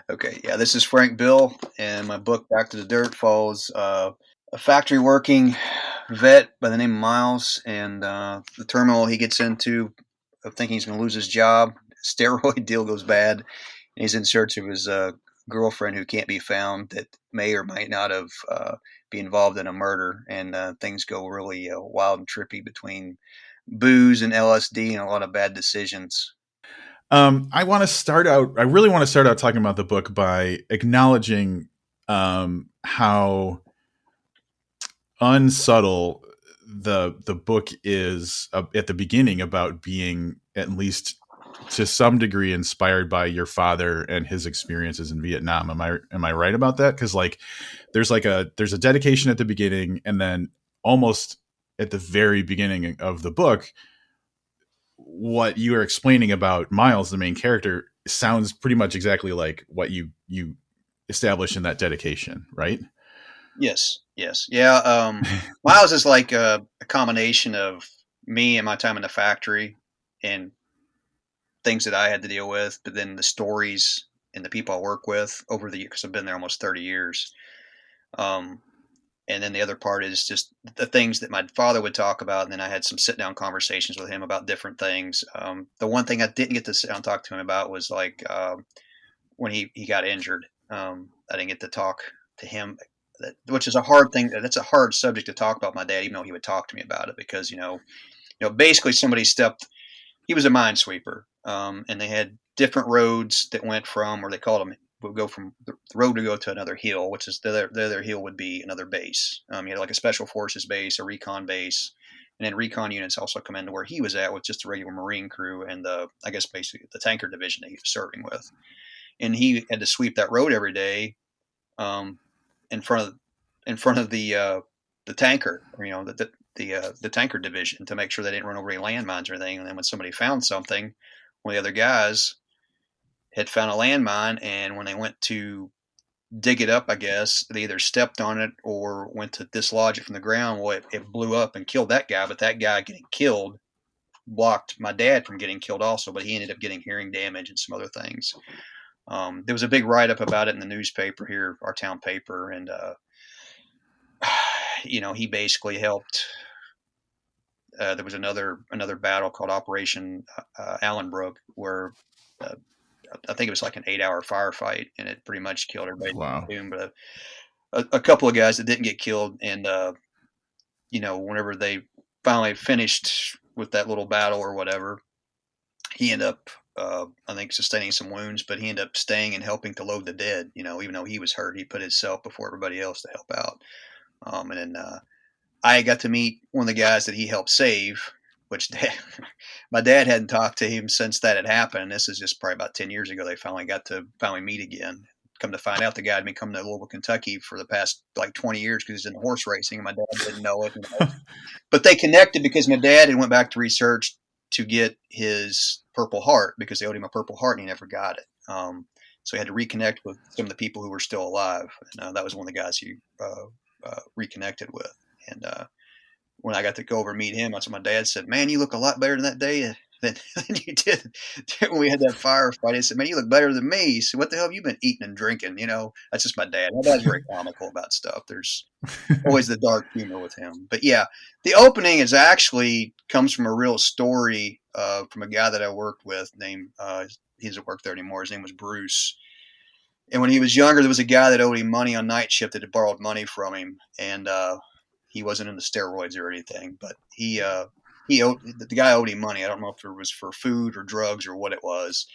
Okay, yeah, this is Frank Bill, and my book Back to the Dirt follows a factory working vet by the name of Miles, and the terminal he gets into of thinking he's going to lose his job. Steroid deal goes bad, and he's in search of his girlfriend who can't be found that may or might not have be involved in a murder, and things go really wild and trippy between booze and LSD and a lot of bad decisions. I really want to start out talking about the book by acknowledging how unsubtle the book is at the beginning about being at least to some degree inspired by your father and his experiences in Vietnam. Am I right about that? Because like there's a dedication at the beginning, and then almost at the very beginning of the book, what you are explaining about Miles, the main character, sounds pretty much exactly like what you established in that dedication, right? Yes, yes, yeah. Miles is like a combination of me and my time in the factory and things that I had to deal with, but then the stories and the people I work with over the years, because I've been there almost 30 years. Um, and then the other part is just the things that my father would talk about. And then I had some sit down conversations with him about different things. The one thing I didn't get to sit down and talk to him about was like when he got injured. I didn't get to talk to him, which is a hard thing. That's a hard subject to talk about with my dad, even though he would talk to me about it because, basically somebody stepped, he was a minesweeper, and they had different roads that went from, or they called them, would go from the road to go to another hill, which is the other hill would be another base. You had like a special forces base, a recon base, and then recon units also come into where he was at with just a regular Marine crew and I guess basically the tanker division that he was serving with. And he had to sweep that road every day, um, in front of the tanker, or, the tanker division to make sure they didn't run over any landmines or anything. And then when somebody found something, one of the other guys had found a landmine, and when they went to dig it up, I guess they either stepped on it or went to dislodge it from the ground. Well, it blew up and killed that guy, but that guy getting killed blocked my dad from getting killed also, but he ended up getting hearing damage and some other things. There was a big write up about it in the newspaper here, our town paper, and he basically helped. There was another battle called Operation Allenbrook, where uh, I think it was like an 8-hour firefight, and it pretty much killed everybody Wow. in the platoon. But a couple of guys that didn't get killed, and whenever they finally finished with that little battle or whatever, he ended up, I think, sustaining some wounds, but he ended up staying and helping to load the dead. Even though he was hurt, he put himself before everybody else to help out. And then I got to meet one of the guys that he helped save, which my dad hadn't talked to him since that had happened. This is just probably about 10 years ago. They finally got to meet again. Come to find out, the guy had been coming to Louisville, Kentucky for the past like 20 years because he's in horse racing, and my dad didn't know it. But they connected because my dad had went back to research to get his Purple Heart because they owed him a Purple Heart and he never got it. So he had to reconnect with some of the people who were still alive, and that was one of the guys he reconnected with. And when I got to go over and meet him, that's what my dad said, "Man, you look a lot better than that day than you did when we had that firefight." He said, "Man, you look better than me." He said, "What the hell have you been eating and drinking?" That's just my dad. My dad's very comical about stuff. There's always the dark humor with him. But yeah, the opening is actually comes from a real story from a guy that I worked with named, he doesn't work there anymore. His name was Bruce. And when he was younger, there was a guy that owed him money on night shift that had borrowed money from him. And he wasn't into steroids or anything, but he owed, the guy owed him money. I don't know if it was for food or drugs or what it was.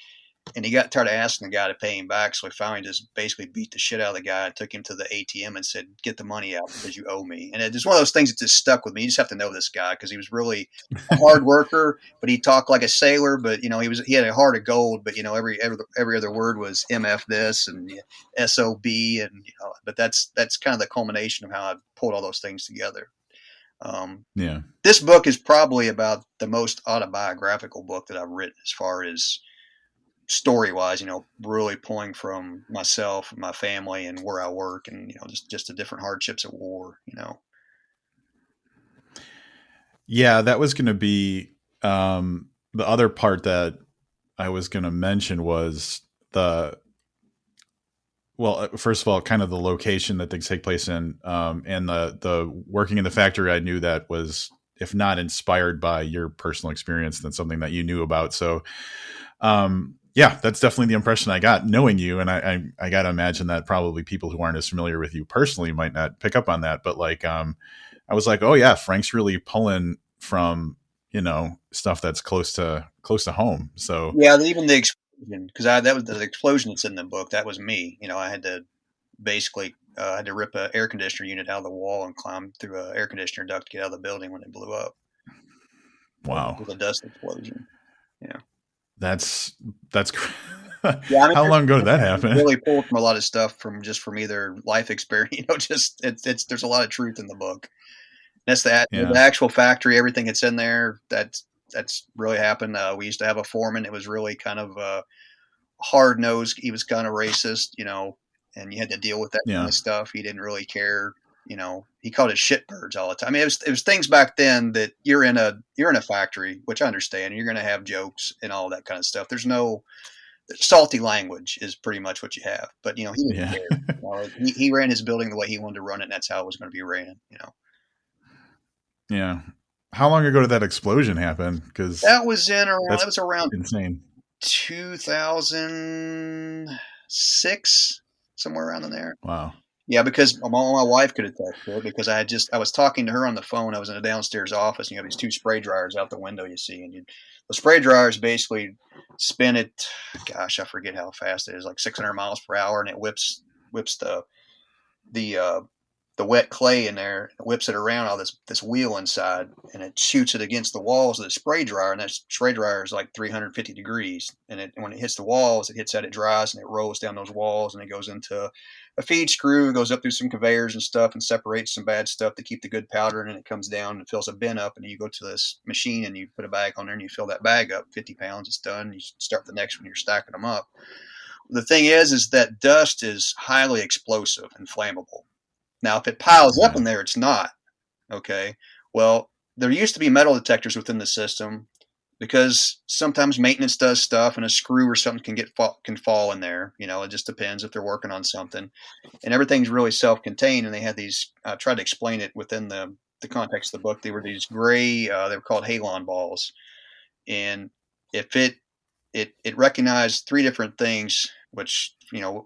And he got tired of asking the guy to pay him back, so he finally just basically beat the shit out of the guy and took him to the ATM and said, "Get the money out because you owe me." And it's one of those things that just stuck with me. You just have to know this guy because he was really a hard worker, but he talked like a sailor. But he had a heart of gold. But every other word was "mf this" and "sob," and but that's kind of the culmination of how I pulled all those things together. Yeah. This book is probably about the most autobiographical book that I've written as far as story wise, really pulling from myself, my family, and where I work, and just the different hardships of war. Yeah, that was going to be the other part that I was going to mention was the Well, first of all, kind of the location that things take place in, and the working in the factory, I knew that was, if not inspired by your personal experience, then something that you knew about. So, yeah, that's definitely the impression I got knowing you. And I got to imagine that probably people who aren't as familiar with you personally might not pick up on that. But like, I was like, oh yeah, Frank's really pulling from, stuff that's close to home. So Yeah, even the explosion, because that was the explosion that's in the book. That was me. I had to basically I had to rip an air conditioner unit out of the wall and climb through an air conditioner duct to get out of the building when it blew up wow, with a dust explosion. Yeah. that's Yeah, I mean, how long ago did that happen? really pulled from a lot of stuff from either life experience. Just it's there's a lot of truth in the book. That's the Yeah, actual factory. Everything that's in there. That's really happened. We used to have a foreman. It was really kind of hard nosed. He was kind of racist, and you had to deal with that kind yeah, of stuff. He didn't really care. He called it shitbirds all the time. I mean, it was things back then that you're in a factory, which I understand. And you're going to have jokes and all that kind of stuff. There's no salty language is pretty much what you have. But he didn't yeah, care. He ran his building the way he wanted to run it, and that's how it was going to be ran. yeah. How long ago did that explosion happen? Because That was in around. That that's was around insane. 2006, somewhere around in there. Wow. Yeah, because my wife could attest to it because I was talking to her on the phone. I was in a downstairs office, and you have these two spray dryers out the window you see, and the spray dryers basically spin it. Gosh, I forget how fast it is, like 600 miles per hour, and it whips the the wet clay in there, it whips it around all this wheel inside, and it shoots it against the walls of the spray dryer. And that spray dryer is like 350 degrees, and when it hits the walls, it hits that, it dries, and it rolls down those walls, and it goes into a feed screw, goes up through some conveyors and stuff, and separates some bad stuff to keep the good powder, and then it comes down and fills a bin up, and then you go to this machine and you put a bag on there and you fill that bag up, 50 pounds, it's done. You start the next one, you're stacking them up. The thing is that dust is highly explosive and flammable. Now, if it piles up Yeah. in there, it's not. Okay. Well, there used to be metal detectors within the system because sometimes maintenance does stuff and a screw or something can fall in there. It just depends if they're working on something. And everything's really self-contained. And they had these. I tried to explain it within the context of the book. They were these gray. They were called halon balls, and if it recognized three different things, which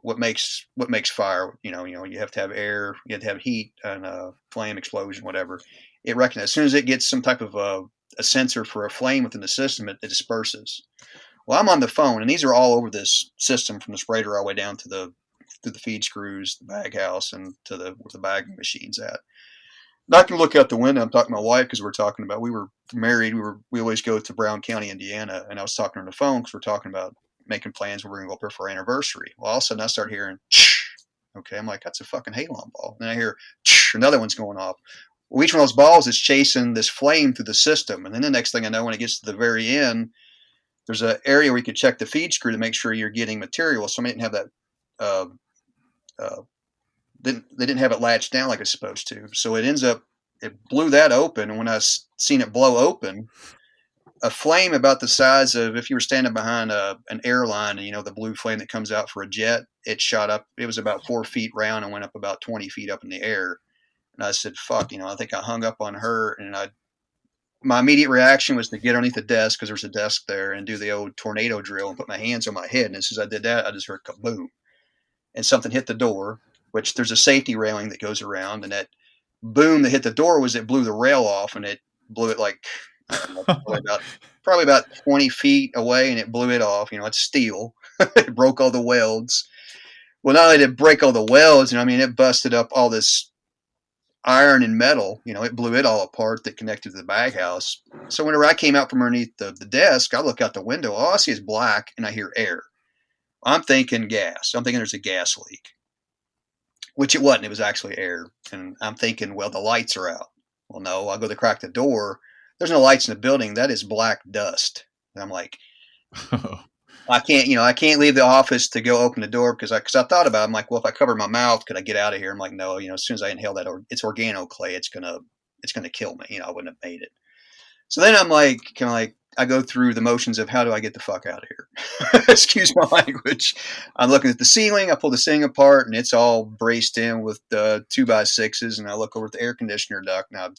what makes fire. You have to have air, you have to have heat, and flame, explosion, whatever. It recognizes as soon as it gets some type of a sensor for a flame within the system, it disperses. Well, I'm on the phone, and these are all over this system from the spray dryer all the way down to the feed screws, the bag house, and to where the bagging machine's at. And I can look out the window. I'm talking to my wife because we were married. We always go to Brown County, Indiana, and I was talking on the phone because we're talking about making plans where we're going to go up there for our anniversary. Well, all of a sudden I start hearing, okay, I'm like, that's a fucking halon ball. And then I hear another one's going off. Well, each one of those balls is chasing this flame through the system. And then the next thing I know, when it gets to the very end, there's an area where you can check the feed screw to make sure you're getting material. Somebody didn't have that. Uh, uh, they didn't have it latched down like it's supposed to. So it blew that open. And when I seen it blow open, a flame about the size of if you were standing behind an airline, and the blue flame that comes out for a jet, it shot up. It was about 4 feet round and went up about 20 feet up in the air. And I said, "Fuck!" I think I hung up on her, and my immediate reaction was to get underneath the desk because there's a desk there and do the old tornado drill and put my hands on my head. And as soon as I did that, I just heard kaboom, and something hit the door, which there's a safety railing that goes around, and that boom that hit the door it blew the rail off, and it blew it like, I don't know, probably about 20 feet away, and it blew it off. It's steel. It broke all the welds. Well, not only did it break all the welds, it busted up all this iron and metal. It blew it all apart that connected to the bag house. So whenever I came out from underneath the desk, I look out the window. All I see is black, and I hear air. I'm thinking gas. I'm thinking there's a gas leak, which it wasn't. It was actually air. And I'm thinking, well, the lights are out. Well, no, I go to crack the door. There's no lights in the building. That is black dust. And I'm like, I can't leave the office to go open the door because I thought about it. I'm like, well, if I cover my mouth, could I get out of here? I'm like, no, as soon as I inhale that, it's organo clay. It's gonna kill me. I wouldn't have made it. So then I'm like, kind of like, I go through the motions of how do I get the fuck out of here? Excuse my language. I'm looking at the ceiling. I pull the ceiling apart, and it's all braced in with 2x6s. And I look over at the air conditioner duct. Now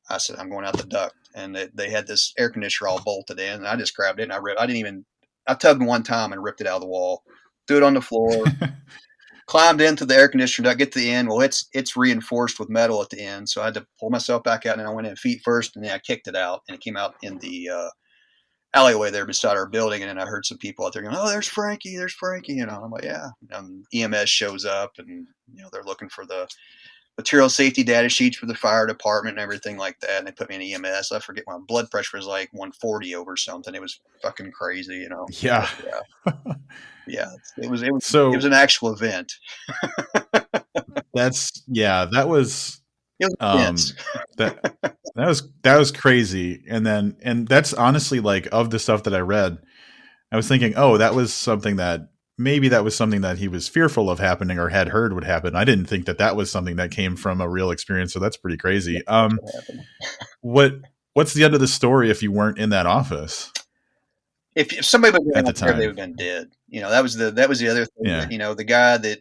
I said, I'm going out the duct, and they had this air conditioner all bolted in. And I just grabbed it and I ripped. I tugged one time and ripped it out of the wall. Threw it on the floor. Climbed into the air conditioner duct, get to the end. Well, it's reinforced with metal at the end, so I had to pull myself back out, and I went in feet first, and then I kicked it out, and it came out in the alleyway there beside our building. And then I heard some people out there going, "Oh, there's Frankie, there's Frankie." You know, I'm like, "Yeah." And EMS shows up, and they're looking for the material safety data sheets for the fire department and everything like that. And they put me in EMS. I forget, my blood pressure was like 140 over something. It was fucking crazy, you know. Yeah. Yeah, it was So it was an actual event. that was It was intense. that was crazy. And that's honestly, like, of the stuff that I read, I was thinking, oh, that was something that he was fearful of happening or had heard would happen. I didn't think that was something that came from a real experience. So that's pretty crazy. What's the end of the story if you weren't in that office? If somebody would at have the been there, time, they would have been dead. You know, that was the other thing. yeah, That, the guy that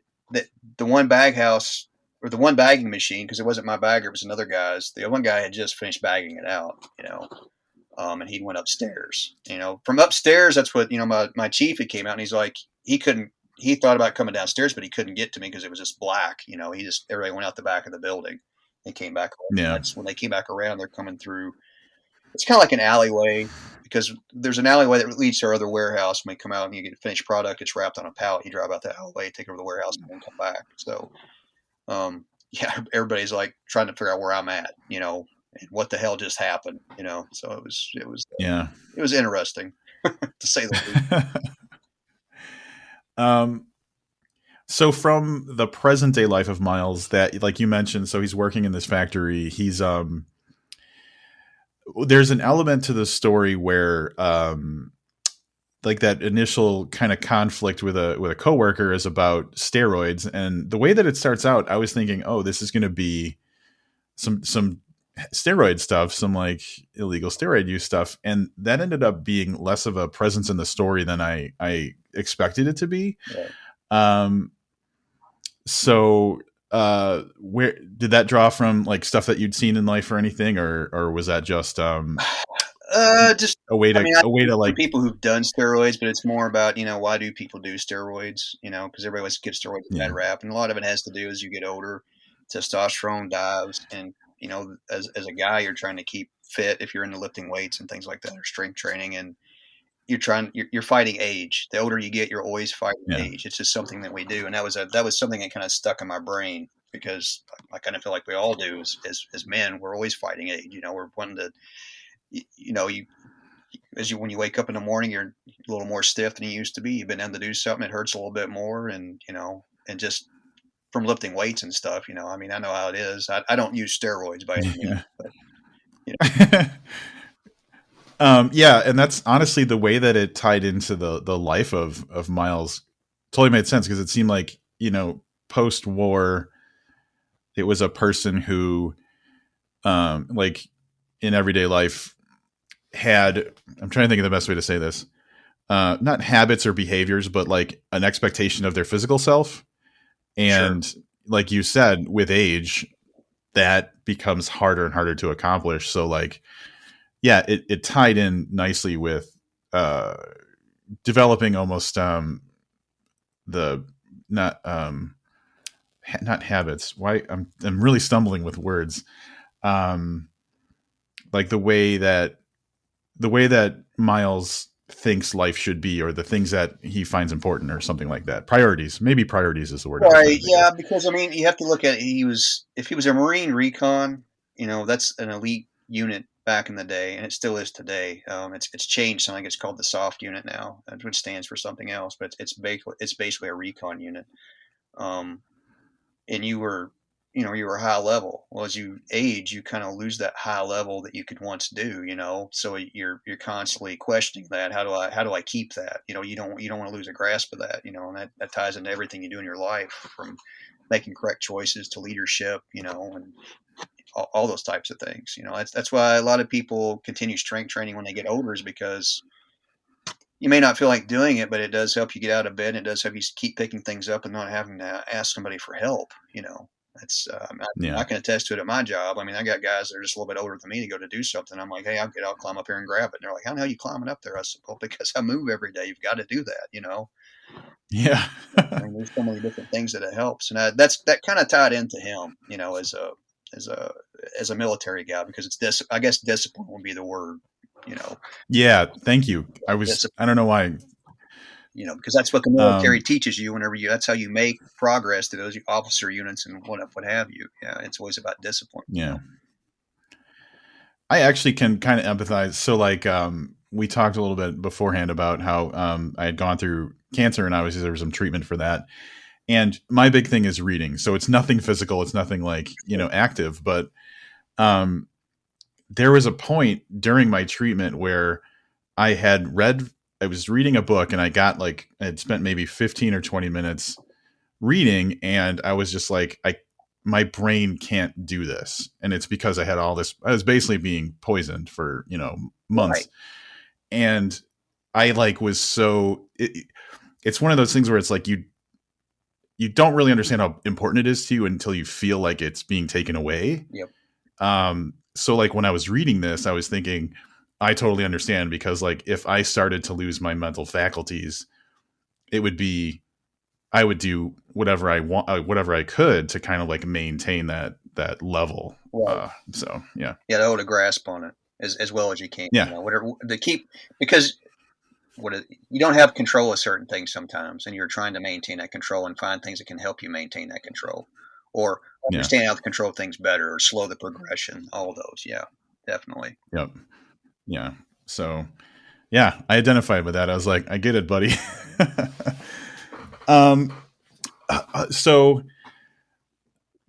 the one bag house or the one bagging machine, because it wasn't my bagger, it was another guy's. The one guy had just finished bagging it out. And he went upstairs. From upstairs, that's what my chief had came out, and he's like, he couldn't. He thought about coming downstairs, but he couldn't get to me because it was just black. Everybody went out the back of the building and came back. Yeah. That's when they came back around. They're coming through. It's kind of like an alleyway, because there's an alleyway that leads to our other warehouse. When we come out and you get a finished product, it's wrapped on a pallet. You drive out that alleyway, take over the warehouse, and then come back. So, everybody's like trying to figure out where I'm at, and what the hell just happened, So it was interesting to say the least. So from the present day life of Miles, that, like you mentioned, so he's working in this factory. He's there's an element to the story where like that initial kind of conflict with a coworker is about steroids, and the way that it starts out, I was thinking, oh, this is going to be some steroid stuff, some like illegal steroid use stuff, and that ended up being less of a presence in the story than I expected it to be. Yeah. So where did that draw from, like stuff that you'd seen in life or anything, or was that just just a way to like people who've done steroids, but it's more about, why do people do steroids, because everybody wants to give steroids a bad rap, and a lot of it has to do as you get older, testosterone dives, and as a guy, you're trying to keep fit if you're into lifting weights and things like that, or strength training, and you're fighting age. The older you get, you're always fighting age. It's just something that we do, and that was something that kind of stuck in my brain, because I kind of feel like we all do as men. We're always fighting age. We're wanting to, when you wake up in the morning, you're a little more stiff than you used to be. You've been able to do something, it hurts a little bit more, and and just from lifting weights and stuff. I know how it is. I don't use steroids by any means, but and that's honestly the way that it tied into the life of Miles. Totally made sense, because it seemed like, post-war, it was a person who, like in everyday life, had, I'm trying to think of the best way to say this, not habits or behaviors, but like an expectation of their physical self. And sure, like you said, with age, that becomes harder and harder to accomplish. So like, yeah, it tied in nicely with developing almost the not habits. Why I'm really stumbling with words. Like the way that Miles thinks life should be, or the things that he finds important, or something like that. Priorities. Maybe priorities is the word. Right. Yeah, because you have to look at it. If he was a Marine recon, that's an elite unit back in the day, and it still is today. It's changed. Something it's called the soft unit now, which stands for something else, but it's basically a recon unit. And you were high level. Well, as you age, you kind of lose that high level that you could once do. So you're constantly questioning that. How do I keep that? You don't want to lose a grasp of that. And that ties into everything you do in your life, from making correct choices to leadership. And all those types of things. That's why a lot of people continue strength training when they get older, is because you may not feel like doing it, but it does help you get out of bed, and it does help you keep picking things up and not having to ask somebody for help. That's I can attest to it at my job. I mean, I got guys that are just a little bit older than me to go to do something. I'm like, hey, I'll climb up here and grab it. And they're like, how the hell are you climbing up there? I said, well, because I move every day. You've got to do that. Yeah. I mean, there's so many different things that it helps, and that kind of tied into him, as a military guy, because it's I guess discipline would be the word. Yeah. Thank you. I don't know why. Because that's what the military teaches you. That's how you make progress to those officer units and what have you. Yeah, it's always about discipline. Yeah, I actually can kind of empathize. So, like, we talked a little bit beforehand about how I had gone through cancer, and obviously there was some treatment for that. And my big thing is reading. So it's nothing physical. It's nothing like active. But there was a point during my treatment where I was reading a book, and I had spent maybe 15 or 20 minutes reading, and I was just like, my brain can't do this. And it's because I was basically being poisoned for, months. Right. And I was it's one of those things where it's like, you don't really understand how important it is to you until you feel like it's being taken away. Yep. So when I was reading this, I was thinking, I totally understand, because if I started to lose my mental faculties, I would do whatever I want, whatever I could to kind of maintain that level. Right. So yeah. Yeah. To hold a grasp on it as well as you can. Yeah. Whatever to keep, because you don't have control of certain things sometimes, and you're trying to maintain that control and find things that can help you maintain that control, or understand how to control things better, or slow the progression. All of those. Yeah, definitely. Yep. Yeah. So, yeah, I identified with that. I was like, I get it, buddy. So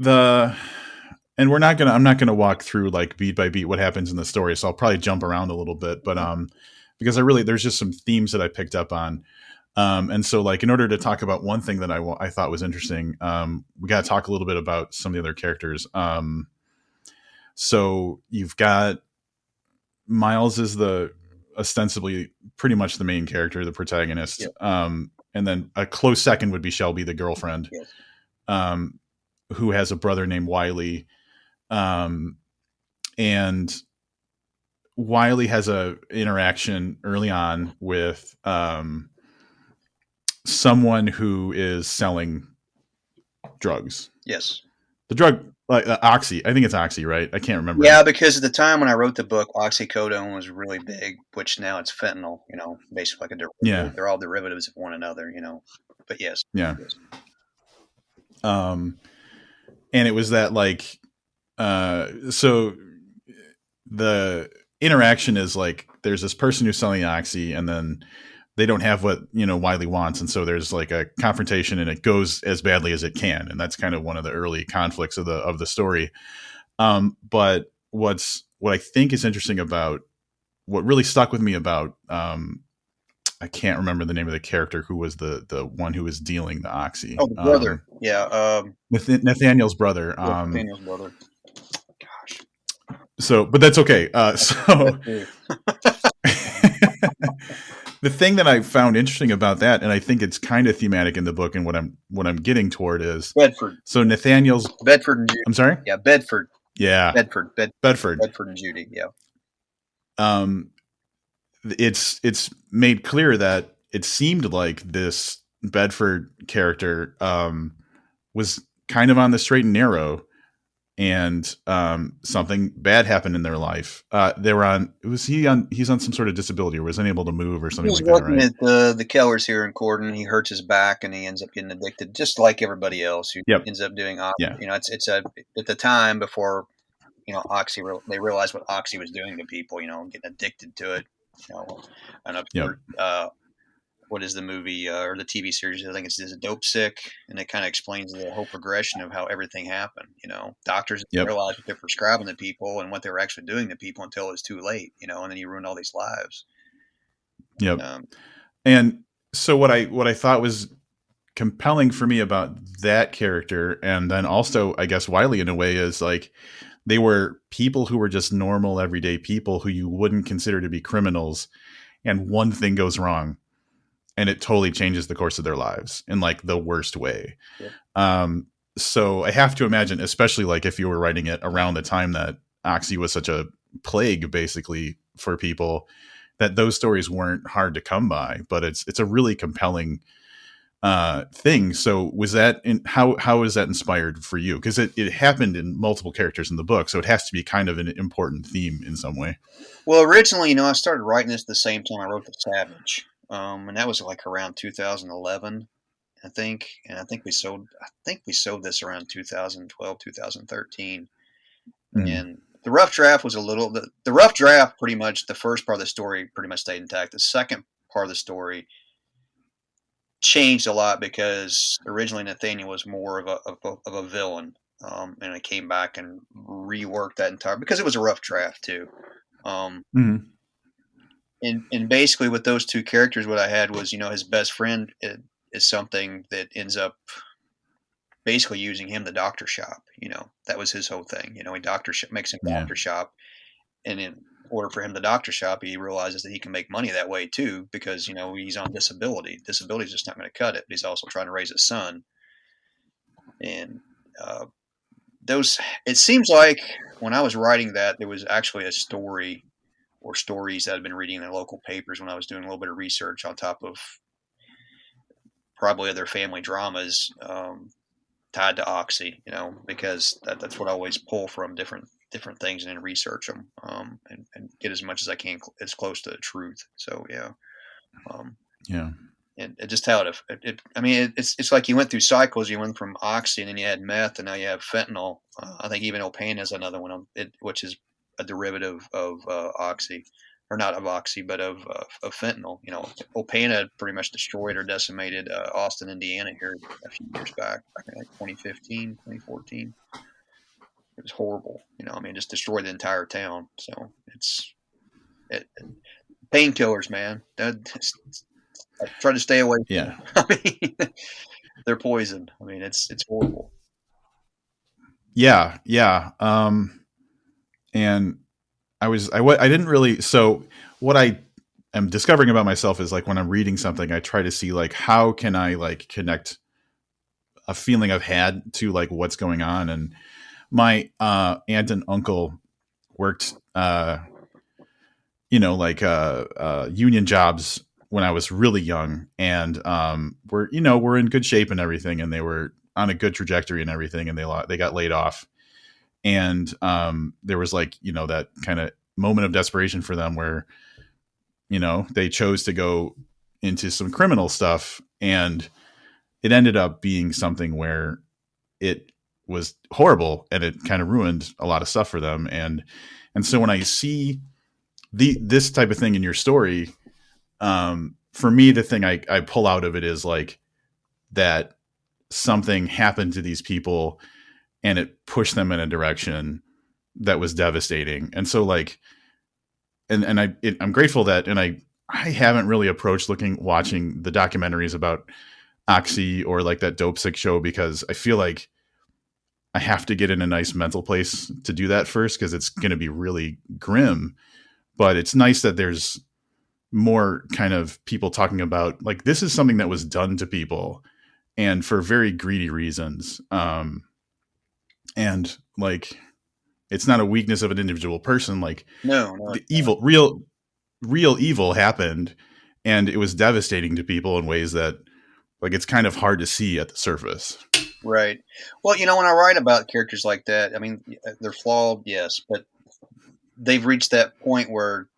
and I'm not gonna walk through beat by beat what happens in the story. So I'll probably jump around a little bit, but because there's just some themes that I picked up on. And so in order to talk about one thing that I thought was interesting, we got to talk a little bit about some of the other characters. So you've got Miles is ostensibly pretty much the main character, the protagonist. Yep. And then a close second would be Shelby, the girlfriend, yes. Who has a brother named Wiley. And Wiley has a interaction early on with someone who is selling drugs. Yes. The drug, Oxy. I think it's Oxy, right? I can't remember. Yeah, because at the time when I wrote the book, oxycodone was really big, which now it's fentanyl, basically like a derivative. Yeah. They're all derivatives of one another, but yes. Yeah. Yes. And it was that so the interaction is there's this person who's selling Oxy, and then they don't have what Wiley wants, and so there's a confrontation, and it goes as badly as it can, and that's kind of one of the early conflicts of the story. But what I think is interesting about what really stuck with me about I can't remember the name of the character who was the one who was dealing the Oxy. Oh, the brother. Yeah. Nathaniel's brother. Nathaniel's brother. Gosh. So, but that's okay. So. The thing that I found interesting about that, and I think it's kind of thematic in the book, and what I'm getting toward is Bedford. So Nathaniel's Bedford and Judy. I'm sorry? Yeah, Bedford. Yeah. Bedford and Judy, yeah. It's made clear that it seemed like this Bedford character was kind of on the straight and narrow, and something bad happened in their life. He's on some sort of disability, or was unable to move or something like that, right? He was working at the Kellers here in Corydon. He hurts his back, and he ends up getting addicted, just like everybody else who ends up doing Oxy. Yeah. It's at the time before, Oxy, they realized what Oxy was doing to people, getting addicted to it. I don't know what is the movie or the TV series? I think it's Dope Sick, and it kind of explains the whole progression of how everything happened. Doctors didn't realize what they're prescribing to people and what they were actually doing to people until it was too late. And then you ruined all these lives. Yep. And so what I thought was compelling for me about that character, and then also I guess Wiley in a way, is they were people who were just normal everyday people who you wouldn't consider to be criminals, and one thing goes wrong and it totally changes the course of their lives in like the worst way. Yep. Um, so I have to imagine, especially like if you were writing it around the time that Oxy was such a plague basically for people, that those stories weren't hard to come by, but it's a really compelling thing. So was that how is that inspired for you? Because it happened in multiple characters in the book, so it has to be kind of an important theme in some way. Well, originally, I started writing this the same time I wrote The Savage, and that was like around 2011, I think. And I think we sold this around 2012, 2013. Mm. And the rough draft was the rough draft. Pretty much the first part of the story pretty much stayed intact. The second part of the story changed a lot because originally Nathaniel was more of a villain, and I came back and reworked that entire because it was a rough draft too. Um, Mm. and basically with those two characters, what I had was his best friend is something that ends up basically using him the doctor shop. That was his whole thing. He makes him Yeah. doctor shop, and in order for him to doctor shop, he realizes that he can make money that way too because he's on disability. Disability is just not going to cut it. But he's also trying to raise a son, and uh, those. It seems like when I was writing that, there was actually a story or stories that I'd been reading in the local papers when I was doing a little bit of research on top of probably other family dramas tied to Oxy, because that's what I always pull from different things and then research them and get as much as I can as close to the truth. So yeah, um, Yeah. and it just how I mean, it's like you went through cycles. You went from Oxy and then you had meth and now you have fentanyl. I think even Opane is another one, which is a derivative of Oxy, or not of Oxy, but of fentanyl. Opana pretty much destroyed or decimated Austin, Indiana here a few years back in like 2015, 2014. It was horrible. I mean, just destroyed the entire town. So painkillers, man. I try to stay away from Yeah. them. I mean, they're poison. I mean, it's horrible. Yeah. Yeah. And I didn't really, so what I am discovering about myself is like when I'm reading something, I try to see like, how can I like connect a feeling I've had to like what's going on. And my aunt and uncle worked, union jobs when I was really young, and we're in good shape and everything, and they were on a good trajectory and everything, and they got laid off, and there was like that kind of moment of desperation for them where they chose to go into some criminal stuff, and it ended up being something where it was horrible and it kind of ruined a lot of stuff for them, and so when I see this type of thing in your story, for me, the thing I pull out of it is like that something happened to these people and it pushed them in a direction that was devastating. And so like, I'm grateful that, and I haven't really approached watching the documentaries about Oxy or like that Dope Sick show, because I feel like I have to get in a nice mental place to do that first, because it's going to be really grim. But it's nice that there's more kind of people talking about like this is something that was done to people and for very greedy reasons. And like it's not a weakness of an individual person. Like No, the evil, real evil happened, and it was devastating to people in ways that like it's kind of hard to see at the surface. right. Well, when I write about characters like that, I mean, they're flawed, yes, but they've reached that point where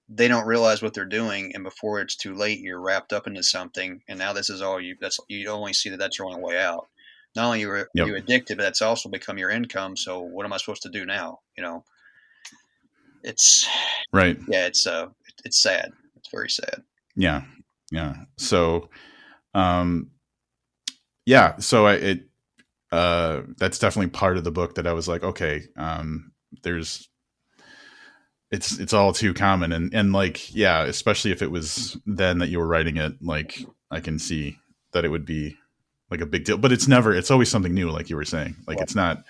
they don't realize what they're doing, and before it's too late, you're wrapped up into something, and now this is all you. You only see that's your only way out. Not only are Yep. you addicted, but that's also become your income. So what am I supposed to do now? It's Right. yeah, it's sad. It's very sad. Yeah. Yeah. So, um, yeah. So that's definitely part of the book that I was like, okay, there's, it's all too common. And like, yeah, especially if it was then that you were writing it, like I can see that it would be like a big deal, but it's always something new. Like you were saying, like, it's not,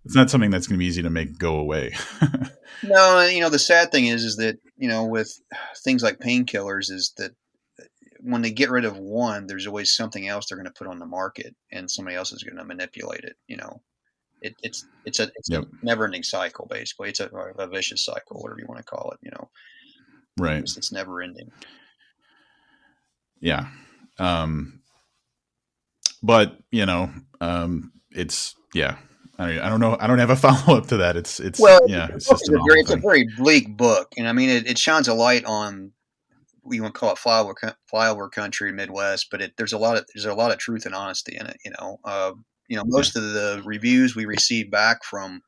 It's not something that's going to be easy to make go away. No, the sad thing is that with things like painkillers, is that when they get rid of one, there's always something else they're going to put on the market, and somebody else is going to manipulate it. It's a Yep. never-ending cycle. Basically, it's a vicious cycle, whatever you want to call it. Right. It's never ending. Yeah. But it's yeah. I don't know. I don't have a follow up to that. It's Well, yeah. the It's book just is an awful it's a thing. very bleak book, and I mean it shines a light on, we want to call it flyover country, Midwest, but there's a lot of truth and honesty in it. Yeah. Most of the reviews we received back from,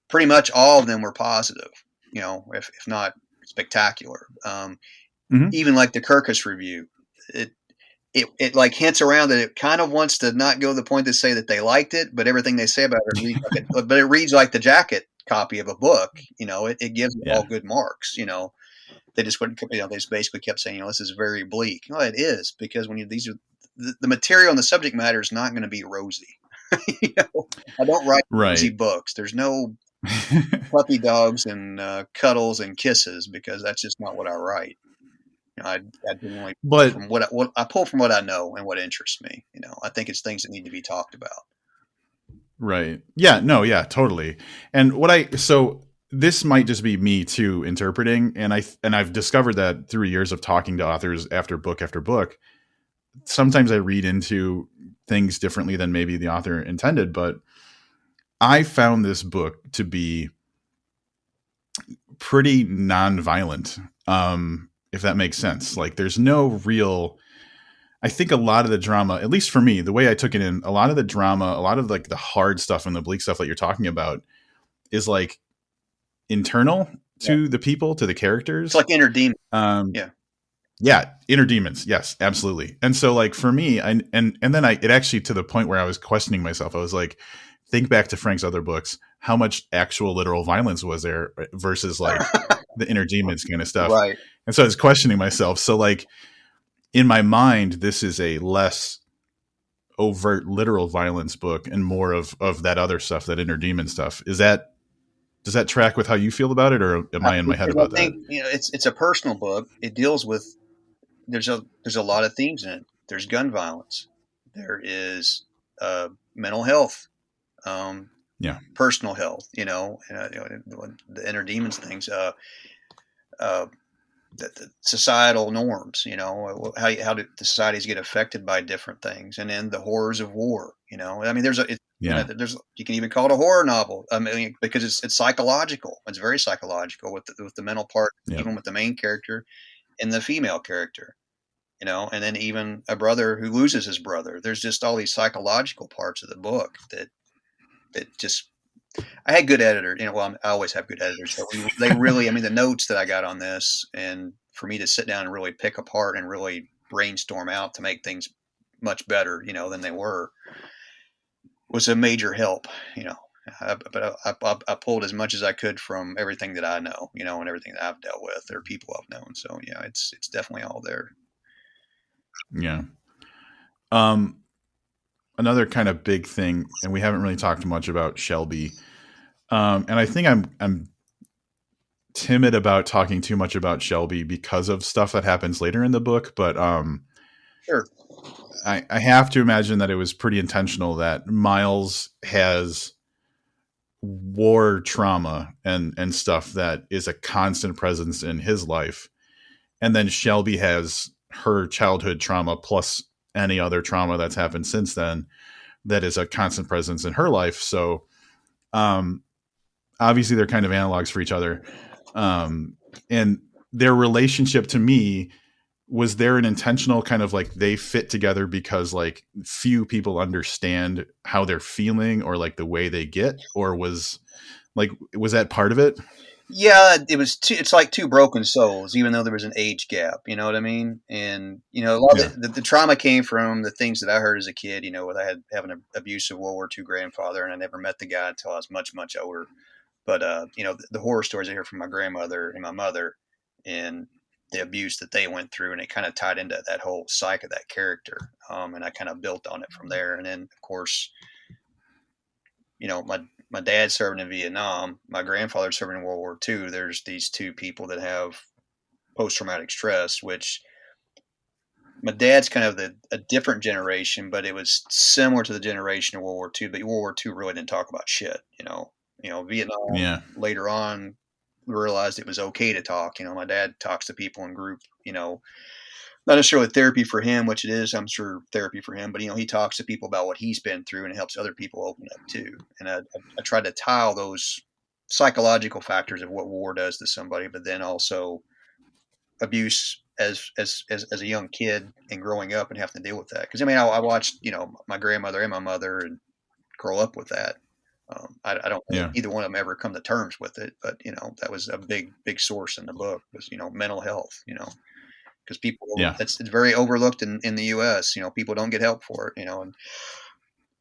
pretty much all of them were positive. If not spectacular. Hmm. Even like the Kirkus review, it like hints around that it kind of wants to not go to the point to say that they liked it, but everything they say about it reads but it reads like the jacket copy of a book. It gives it Yeah. all good marks. They just wouldn't. They just basically kept saying, this is very bleak. It is, because when these are the material and the subject matter is not going to be rosy. I don't write rosy Right. books. There's no puppy dogs and cuddles and kisses, because that's just not what I write. I generally pull But from what I pull from what I know and what interests me. I think it's things that need to be talked about. right. Yeah. No. Yeah. Totally. And what I so this might just be me too interpreting, and I've discovered that through years of talking to authors after book. Sometimes I read into things differently than maybe the author intended, but I found this book to be pretty non-violent, if that makes sense. Like, there's no real. I think a lot of the drama, at least for me, the way I took it in, a lot of the drama, a lot of like the hard stuff and the bleak stuff that you're talking about is like internal Yeah, to the people, to the it's characters. like inner demon. Um, Yeah. yeah, inner demons. Yes, absolutely. And so, like for me, and then it actually, to the point where I was questioning myself. I was like, think back to Frank's other books. How much actual literal violence was there versus like the inner demons kind of stuff? Right. And so I was questioning myself. So like in my mind, this is a less overt literal violence book and more of that other stuff, that inner demon stuff. Does that track with how you feel about it, or am I in my head Because I about that? think it's a personal book. It deals with, there's a lot of themes in it. There's gun violence. There is mental health, um, Yeah. personal health. The inner demons things. Uh, the societal norms. How do the societies get affected by different things, and then the horrors of war. I mean, Yeah. there's you can even call it a horror novel. I mean, because it's psychological. It's very psychological with the mental part, Yep. even with the main character and the female character. And then even a brother who loses his brother. There's just all these psychological parts of the book that just. I had good editors. Well, I always have good editors, but they really. I mean, the notes that I got on this, and for me to sit down and really pick apart and really brainstorm out to make things much better, than they were, was a major help. But I pulled as much as I could from everything that I know, and everything that I've dealt with or people I've known. So yeah, it's definitely all there. Yeah. Um, Another kind of big thing, and we haven't really talked much about Shelby. And I think I'm timid about talking too much about Shelby because of stuff that happens later in the book. But Sure. I have to imagine that it was pretty intentional that Miles has war trauma and stuff that is a constant presence in his life, and then Shelby has her childhood trauma plus any other trauma that's happened since then that is a constant presence in her life. So um, obviously they're kind of analogs for each other, and their relationship to me, was there an intentional kind of like they fit together because like few people understand how they're feeling or like the way they get, or was that part of it? Yeah, it was. It's like two broken souls, even though there was an age gap. You know what I mean? And a lot Yeah. of the trauma came from the things that I heard as a kid. With I had having an abusive World War II grandfather, and I never met the guy until I was much much older. But the horror stories I hear from my grandmother and my mother, and the abuse that they went through, and it kind of tied into that whole psyche of that character. And I kind of built on it from there. And then, of course, my my dad serving in Vietnam, my grandfather serving in World War II. There's these two people that have post traumatic stress, which my dad's kind of a different generation, but it was similar to the generation of World War II. But World War II really didn't talk about shit, Vietnam Yeah. later on realized it was okay to talk. My dad talks to people in group, not necessarily therapy for him, which it is, I'm sure, therapy for him, but he talks to people about what he's been through, and it helps other people open up too. And I try to tile those psychological factors of what war does to somebody, but then also abuse as a young kid and growing up and having to deal with that. Because I watched my grandmother and my mother and grow up with that. I don't think Yeah. either one of them ever come to terms with it, but that was a big source in the book was mental health. Because people, Yeah. it's very overlooked in the U.S. People don't get help for it. And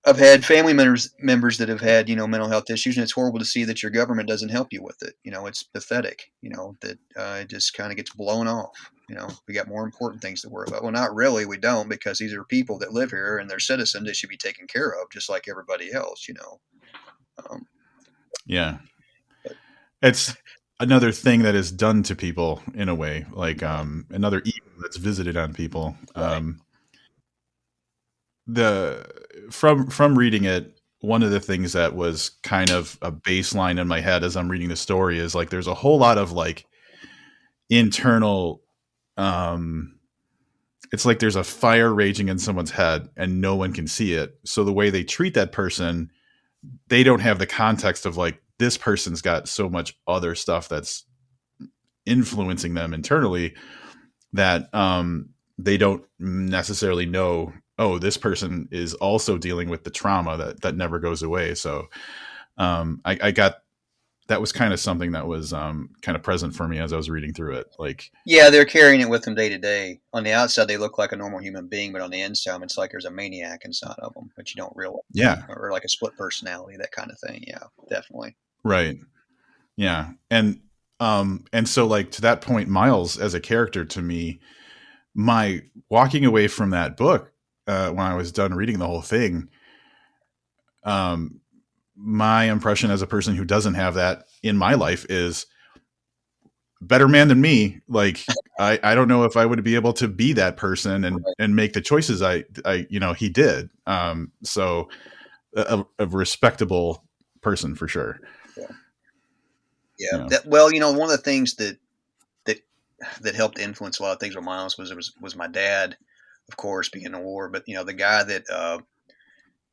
I've had family members that have had mental health issues, and it's horrible to see that your government doesn't help you with it. It's pathetic. That it just kind of gets blown off. We got more important things to worry about. Well, not really. We don't, because these are people that live here and they're citizens. They should be taken care of just like everybody else. Yeah. But It's another thing that is done to people in a way, like another evil that's visited on people. right. The from reading it, one of the things that was kind of a baseline in my head as I'm reading the story is like there's a whole lot of like internal it's like there's a fire raging in someone's head and no one can see it. So the way they treat that person, they don't have the context of like this person's got so much other stuff that's influencing them internally that they don't necessarily know, oh, this person is also dealing with the trauma that never goes away. So I got that was kind of something that was kind of present for me as I was reading through it. Like, Yeah, they're carrying it with them day to day. On the outside, they look like a normal human being, but on the inside, it's like there's a maniac inside of them, but you don't realize, yeah, or like a split personality, that kind of thing. Yeah, definitely. right. Yeah. And so like to that point, Miles as a character to me, my walking away from that book when I was done reading the whole thing, um, my impression as a person who doesn't have that in my life is better man than me. Like I don't know if I would be able to be that person Right. and make the choices he did. So a respectable person for sure. Yeah. Yeah. Yeah. Well, one of the things that that helped influence a lot of things with Miles was my dad, of course, being in the war. But the guy that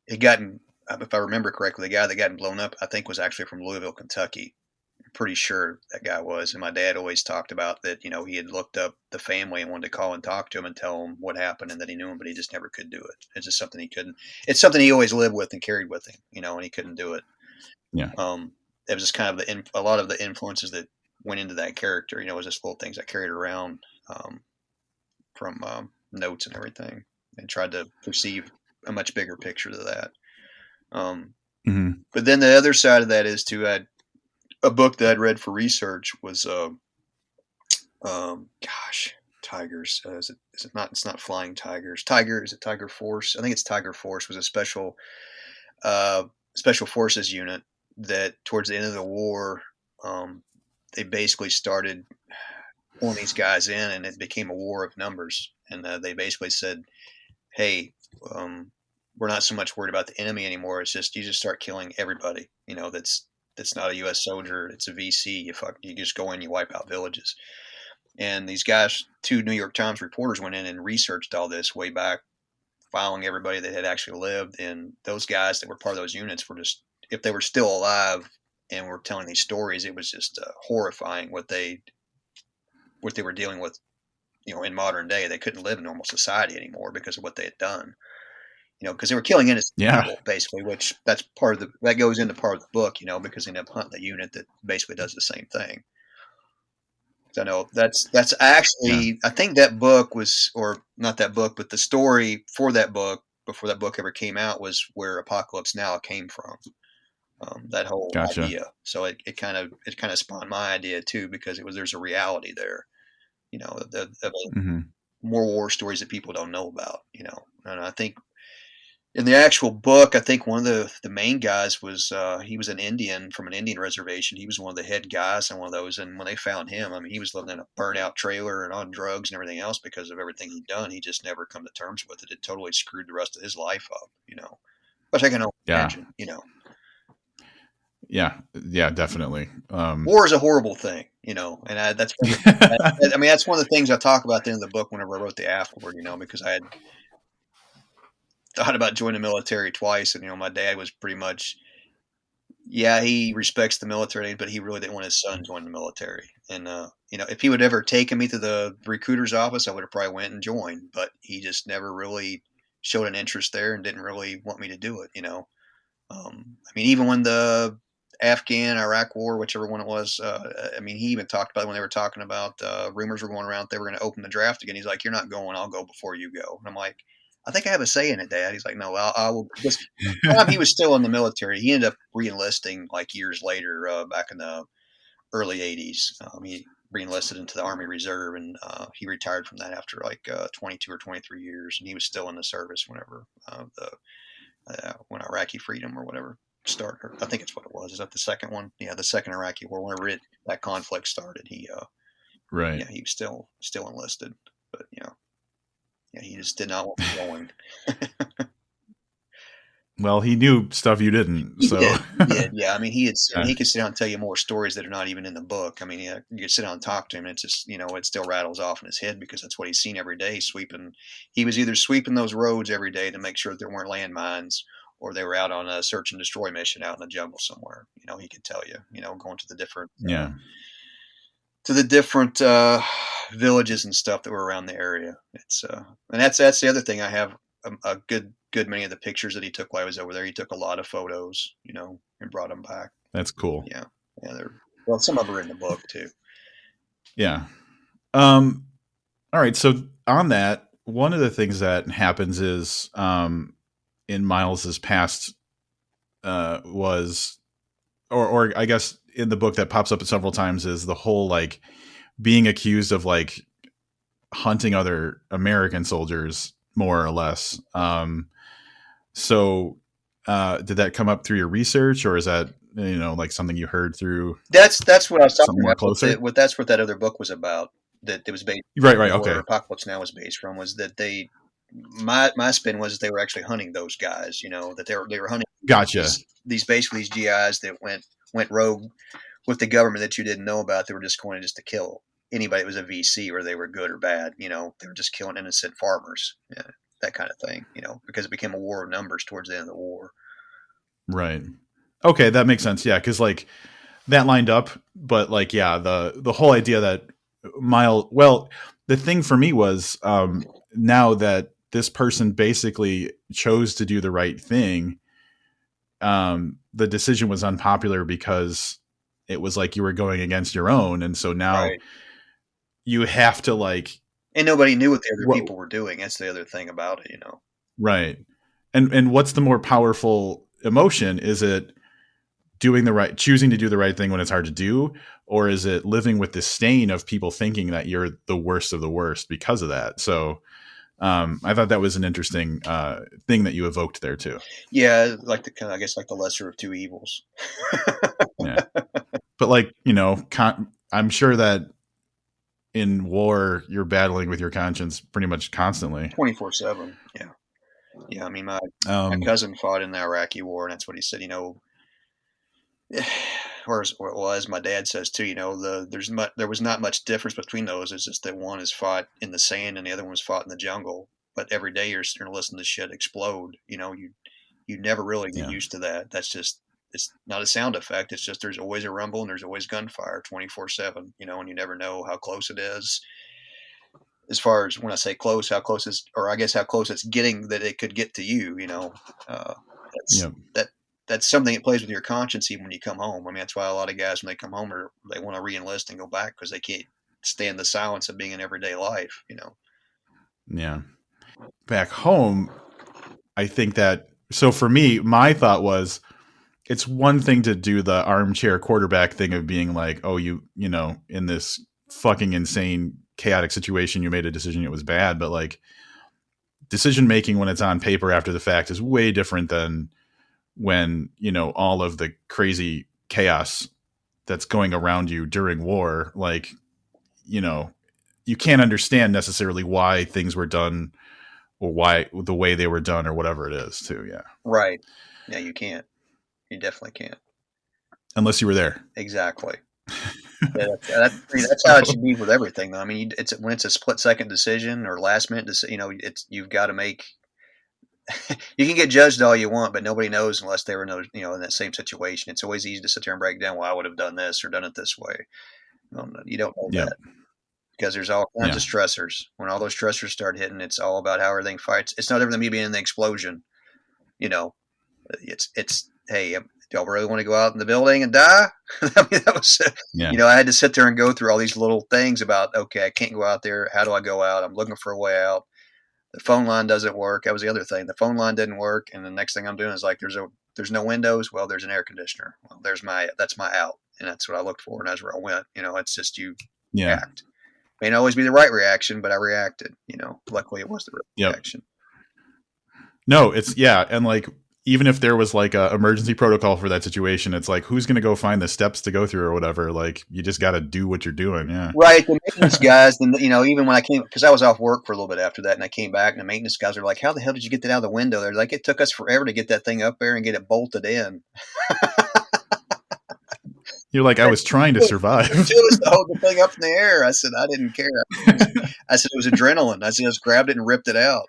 had gotten, if I remember correctly, the guy that got blown up, I think was actually from Louisville, Kentucky. Pretty sure that guy was. And my dad always talked about that, he had looked up the family and wanted to call and talk to him and tell him what happened and that he knew him, but he just never could do it. It's just something he couldn't. It's something he always lived with and carried with him, and he couldn't do it. Yeah. It was just kind of a lot of the influences that went into that character, was just little things I carried around from notes and everything, and tried to perceive a much bigger picture to that. Mm-hmm. But then the other side of that is too, a book that I'd read for research was, Tigers. Is it not? It's not Flying Tigers. Is it Tiger Force? I think it's Tiger Force. Was a special forces unit that towards the end of the war, they basically started pulling these guys in, and it became a war of numbers. And they basically said, "Hey, we're not so much worried about the enemy anymore. It's just you just start killing everybody. That's not a U.S. soldier. It's a VC. You just go in, you wipe out villages." And these guys, 2 New York Times reporters, went in and researched all this way back, following everybody that had actually lived. And those guys that were part of those units were just, if they were still alive and were telling these stories, it was just horrifying what they were dealing with. In modern day, they couldn't live in normal society anymore because of what they had done. Because they were killing innocent Yeah. people, basically, which that goes into part of the book, because they end up hunting a unit that basically does the same thing. So I know that's actually, Yeah. I think that book was, or not that book, but the story for that book, before that book ever came out, was where Apocalypse Now came from. That whole Gotcha. idea. So it kind of spawned my idea too, because there's a reality there, of Mm-hmm. more war stories that people don't know about, and I think In the actual book, I think one of the main guys was he was an Indian from an Indian reservation. He was one of the head guys on one of those. And when they found him, I mean, he was living in a burnt out trailer and on drugs and everything else because of everything he'd done. He just never come to terms with it. It totally screwed the rest of his life up, you know. Which I can only Yeah. imagine, you know. Yeah. Yeah, definitely. War is a horrible thing, you know, and I mean, that's one of the things I talk about at the end of the book whenever I wrote the afterword, you know, because I had thought about joining the military twice, and you know, my dad was pretty much, yeah, he respects the military, but he really didn't want his son joining the military. And you know, if he would ever taken me to the recruiter's office, I would have probably went and joined, but he just never really showed an interest there and didn't really want me to do it, you know. I mean, even when the Afghan Iraq War, whichever one it was, I mean, he even talked about it when they were talking about rumors were going around that they were going to open the draft again. He's like, "You're not going. I'll go before you go." And I'm like, "I think I have a say in it, Dad." He's like, "No, I will." Because he was still in the military. He ended up reenlisting like years later, back in the early '80s. He reenlisted into the Army Reserve, and he retired from that after like 22 or 23 years. And he was still in the service whenever when Iraqi Freedom or whatever started. I think it's what it was. Is that the second one? Yeah, the second Iraqi War. Whenever that conflict started, he Right. yeah, he was still enlisted, but you know, yeah, he just did not want me going. Well, he knew stuff you didn't, so He did, yeah. I mean, he yeah. could sit down and tell you more stories that are not even in the book. I mean, yeah, you could sit down and talk to him, and it's just, you know, it still rattles off in his head because that's what he's seen every day. Sweeping, he was either sweeping those roads every day to make sure that there weren't landmines, or they were out on a search and destroy mission out in the jungle somewhere. You know, he could tell you, you know, going to the different Yeah. villages and stuff that were around the area. It's and that's the other thing. I have a good many of the pictures that he took while I was over there. He took a lot of photos, you know, and brought them back. That's cool. Yeah, yeah. Well, some of them are in the book too. Yeah. All right. So on that, one of the things that happens is in Miles's past was, or I guess in the book that pops up several times is the whole like being accused of like hunting other American soldiers more or less. So did that come up through your research, or is that, you know, like something you heard through That's what I was talking something more about. closer? That's what that other book was about. That it was based, Right. Right. where Okay. Apocalypse Now was based from, was that my spin was that they were actually hunting those guys. You know, that they were hunting Gotcha. these basically these GIs that went rogue with the government that you didn't know about. They were just going just to kill anybody that was a VC, or they were good or bad. You know, they were just killing innocent farmers, yeah, that kind of thing. You know, because it became a war of numbers towards the end of the war. Right. Okay, that makes sense. Yeah, because like that lined up, but like yeah, the whole idea that well, the thing for me was now that this person basically chose to do the right thing, the decision was unpopular because it was like you were going against your own, and so now Right. you have to like And nobody knew what the other what people were doing. That's the other thing about it, you know. right. And what's the more powerful emotion? Is it choosing to do the right thing when it's hard to do, or is it living with the stain of people thinking that you're the worst of the worst because of that? So I thought that was an interesting thing that you evoked there too. Yeah, like the kind of, I guess, like the lesser of two evils. Yeah, but like, you know, I'm sure that in war you're battling with your conscience pretty much constantly. 24/7. Yeah, yeah. I mean, my cousin fought in the Iraqi War, and that's what he said. You know, or as my dad says too. You know, there was not much difference between those. It's just that one is fought in the sand and the other one was fought in the jungle. But every day you're listening to shit explode. You know, you never really get used to that. That's just, it's not a sound effect. It's just there's always a rumble and there's always gunfire 24/7. You know, and you never know how close it is. As far as when I say close, how close is, or I guess how close it's getting that it could get to you. You know, that's that's something that plays with your conscience even when you come home. I mean, that's why a lot of guys when they come home they want to re-enlist and go back because they can't stand the silence of being in everyday life. You know. Yeah. Back home, I think that, so for me, my thought was, it's one thing to do the armchair quarterback thing of being like, oh, you know, in this fucking insane chaotic situation, you made a decision, it was bad, but like decision making when it's on paper after the fact is way different than when, all of the crazy chaos that's going around you during war. Like, you can't understand necessarily why things were done or why the way they were done or whatever it is too. Yeah. Right. Yeah, you can't. You definitely can't. Unless you were there. Exactly. Yeah, that's how it should be with everything, though. I mean, when it's a split-second decision or last-minute decision, you've got to make. You can get judged all you want, but nobody knows unless they were in that same situation. It's always easy to sit there and break down, well, I would have done this or done it this way. You don't know that because there's all kinds of stressors. When all those stressors start hitting, it's all about how everything fights. It's not everything me being in the explosion. It's hey, do y'all really want to go out in the building and die? I mean, that was, I had to sit there and go through all these little things about, okay, I can't go out there. How do I go out? I'm looking for a way out. The phone line doesn't work. That was the other thing. The phone line didn't work. And the next thing I'm doing is like, there's no windows. Well, there's an air conditioner. Well, that's my out. And that's what I looked for. And that's where I went. It's just you act. May not always be the right reaction, but I reacted. Luckily it was the right reaction. No, and like, even if there was like a emergency protocol for that situation, it's like, who's going to go find the steps to go through or whatever? Like, you just got to do what you're doing. Yeah. Right. The maintenance guys, even when I came, because I was off work for a little bit after that and I came back and the maintenance guys are like, how the hell did you get that out of the window? They're like, it took us forever to get that thing up there and get it bolted in. You're like, I was trying to survive. It was to hold the thing up in the air. I said, I didn't care. I said, it was adrenaline. I said, I just grabbed it and ripped it out.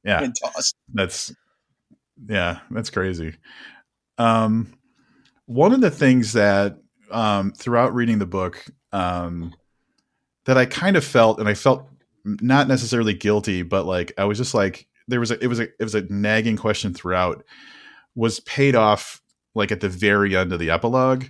Yeah. And tossed. That's crazy. One of the things that throughout reading the book that I kind of felt, and I felt not necessarily guilty, but like I was just like, it was a nagging question throughout, was paid off like at the very end of the epilogue,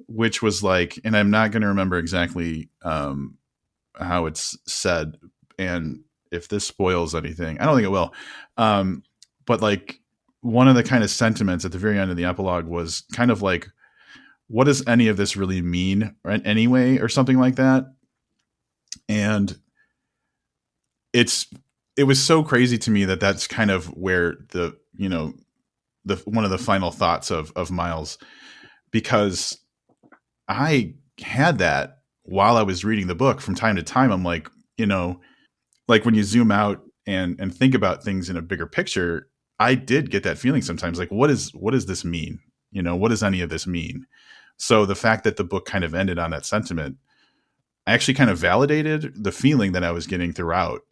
which was like, and I'm not going to remember exactly how it's said, and if this spoils anything, I don't think it will. But like, one of the kind of sentiments at the very end of the epilogue was kind of like, what does any of this really mean anyway, or something like that? And it was so crazy to me that that's kind of where the one of the final thoughts of Miles, because I had that while I was reading the book from time to time. I'm like, like when you zoom out and think about things in a bigger picture, I did get that feeling sometimes, like, what does this mean? What does any of this mean? So the fact that the book kind of ended on that sentiment actually kind of validated the feeling that I was getting throughout.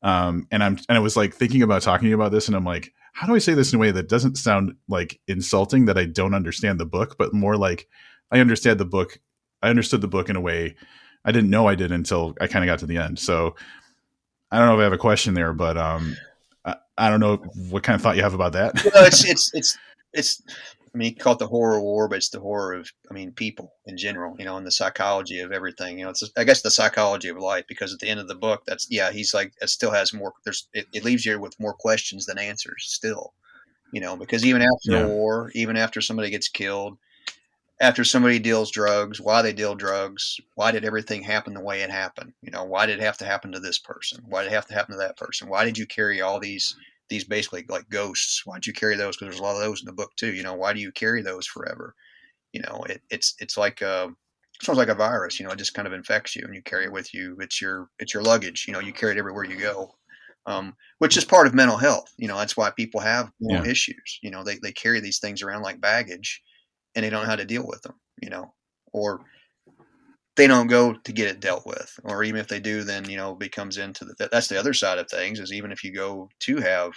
And I was like thinking about talking to you about this, and I'm like, how do I say this in a way that doesn't sound like insulting, that I don't understand the book, but more like I understood the book in a way I didn't know I did until I kind of got to the end. So I don't know if I have a question there, but I don't know what kind of thought you have about that. Well, it's. I mean, you call it the horror of war, but it's the horror of, people in general. And the psychology of everything. It's I guess the psychology of life. Because at the end of the book, he's like, it still has more. It leaves you with more questions than answers. Still, because even after a war, even after somebody gets killed, after somebody deals drugs, why they deal drugs, why did everything happen the way it happened? Why did it have to happen to this person? Why did it have to happen to that person? Why did you carry all these basically like ghosts? Why'd you carry those? Because there's a lot of those in the book too. Why do you carry those forever? It's like it sounds like a virus. It just kind of infects you and you carry it with you. It's your luggage. You carry it everywhere you go, which is part of mental health. That's why people have mental issues. They carry these things around like baggage, and they don't know how to deal with them. Or they don't go to get it dealt with, or even if they do, then it becomes into that's the other side of things. Is even if you go to have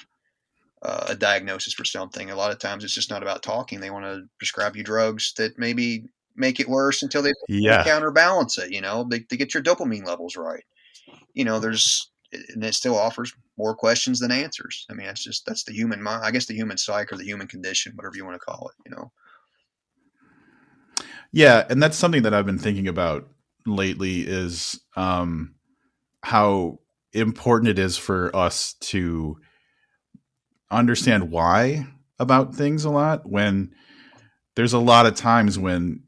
a diagnosis for something, a lot of times it's just not about talking. They want to prescribe you drugs that maybe make it worse until they counterbalance it. They get your dopamine levels right. And it still offers more questions than answers. I mean, that's the human mind. I guess the human psyche or the human condition, whatever you want to call it. Yeah, and that's something that I've been thinking about lately is how important it is for us to understand why about things a lot, when there's a lot of times when,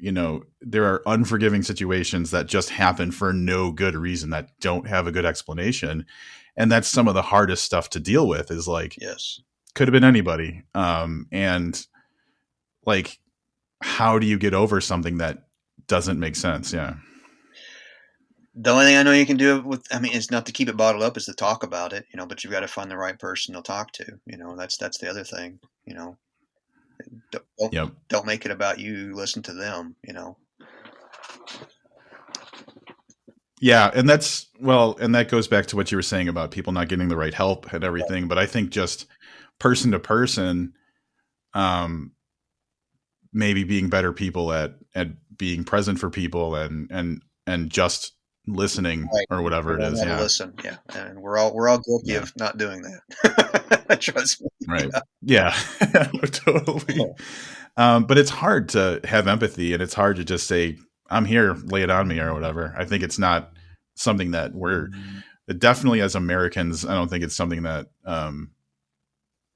there are unforgiving situations that just happen for no good reason, that don't have a good explanation. And that's some of the hardest stuff to deal with, is like, Yes. could have been anybody. And like, how do you get over something that doesn't make sense? Yeah. The only thing I know you can do with, I mean, is not to keep it bottled up, is to talk about it, but you've got to find the right person to talk to. That's the other thing. Don't Yep. don't make it about you. Listen to them. Yeah. And that goes back to what you were saying about people not getting the right help and everything. But I think just person to person, maybe being better people at being present for people and just listening, Right. or whatever it Learn is. how to Yeah. listen. Yeah, and we're all guilty Yeah. of not doing that. Trust me. Right. Yeah. Totally. But it's hard to have empathy, and it's hard to just say, I'm here, lay it on me, or whatever. I think it's not something that we're definitely, as Americans, I don't think it's something that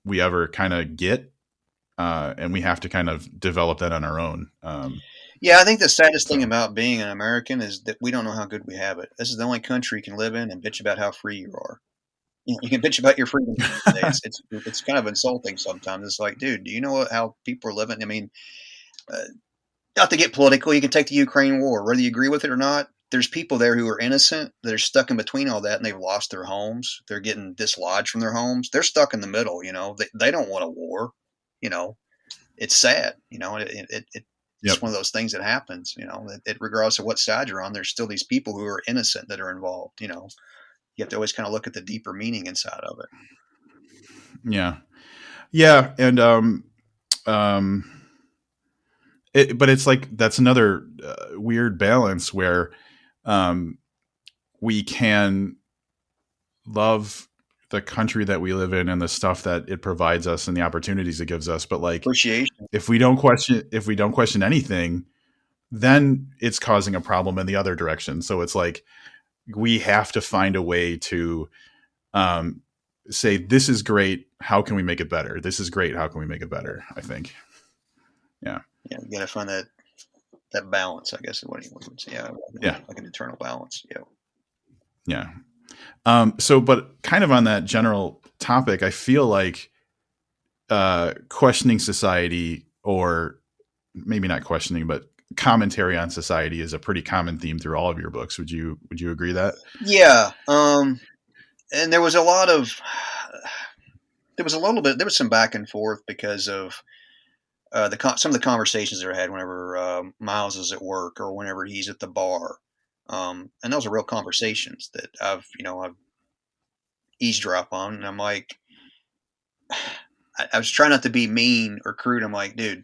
we ever kind of get. And we have to kind of develop that on our own. Yeah, I think the saddest thing So about being an American is that we don't know how good we have it. This is the only country you can live in and bitch about how free you are. You can bitch about your freedom today. It's kind of insulting sometimes. It's like, dude, do you know how people are living? I mean, uh, not to get political, you can take the Ukraine war, whether you agree with it or not. There's people there who are innocent that are stuck in between all that, and they've lost their homes. They're getting dislodged from their homes. They're stuck in the middle. They don't want a war. You know, it's sad. It's yep. one of those things that happens. Regardless of what side you're on, there's still these people who are innocent that are involved. You have to always kind of look at the deeper meaning inside of it. Yeah. Yeah. And but it's like, that's another weird balance where we can love the country that we live in and the stuff that it provides us and the opportunities it gives us. But like, Appreciation. if we don't question anything, then it's causing a problem in the other direction. So it's like, we have to find a way to say, this is great, how can we make it better? This is great, how can we make it better? I think. Yeah. Yeah, you got to find that balance, I guess is what he would say. Yeah, Yeah. like an eternal balance. Yeah. Yeah. So, but kind of on that general topic, I feel like questioning society, or maybe not questioning, but commentary on society, is a pretty common theme through all of your books. Would you agree that? Yeah. And there was a lot of, there was some back and forth because of some of the conversations that are had whenever Miles is at work or whenever he's at the bar. And those are real conversations that I've eavesdrop on. And I'm like, I was trying not to be mean or crude. I'm like, dude,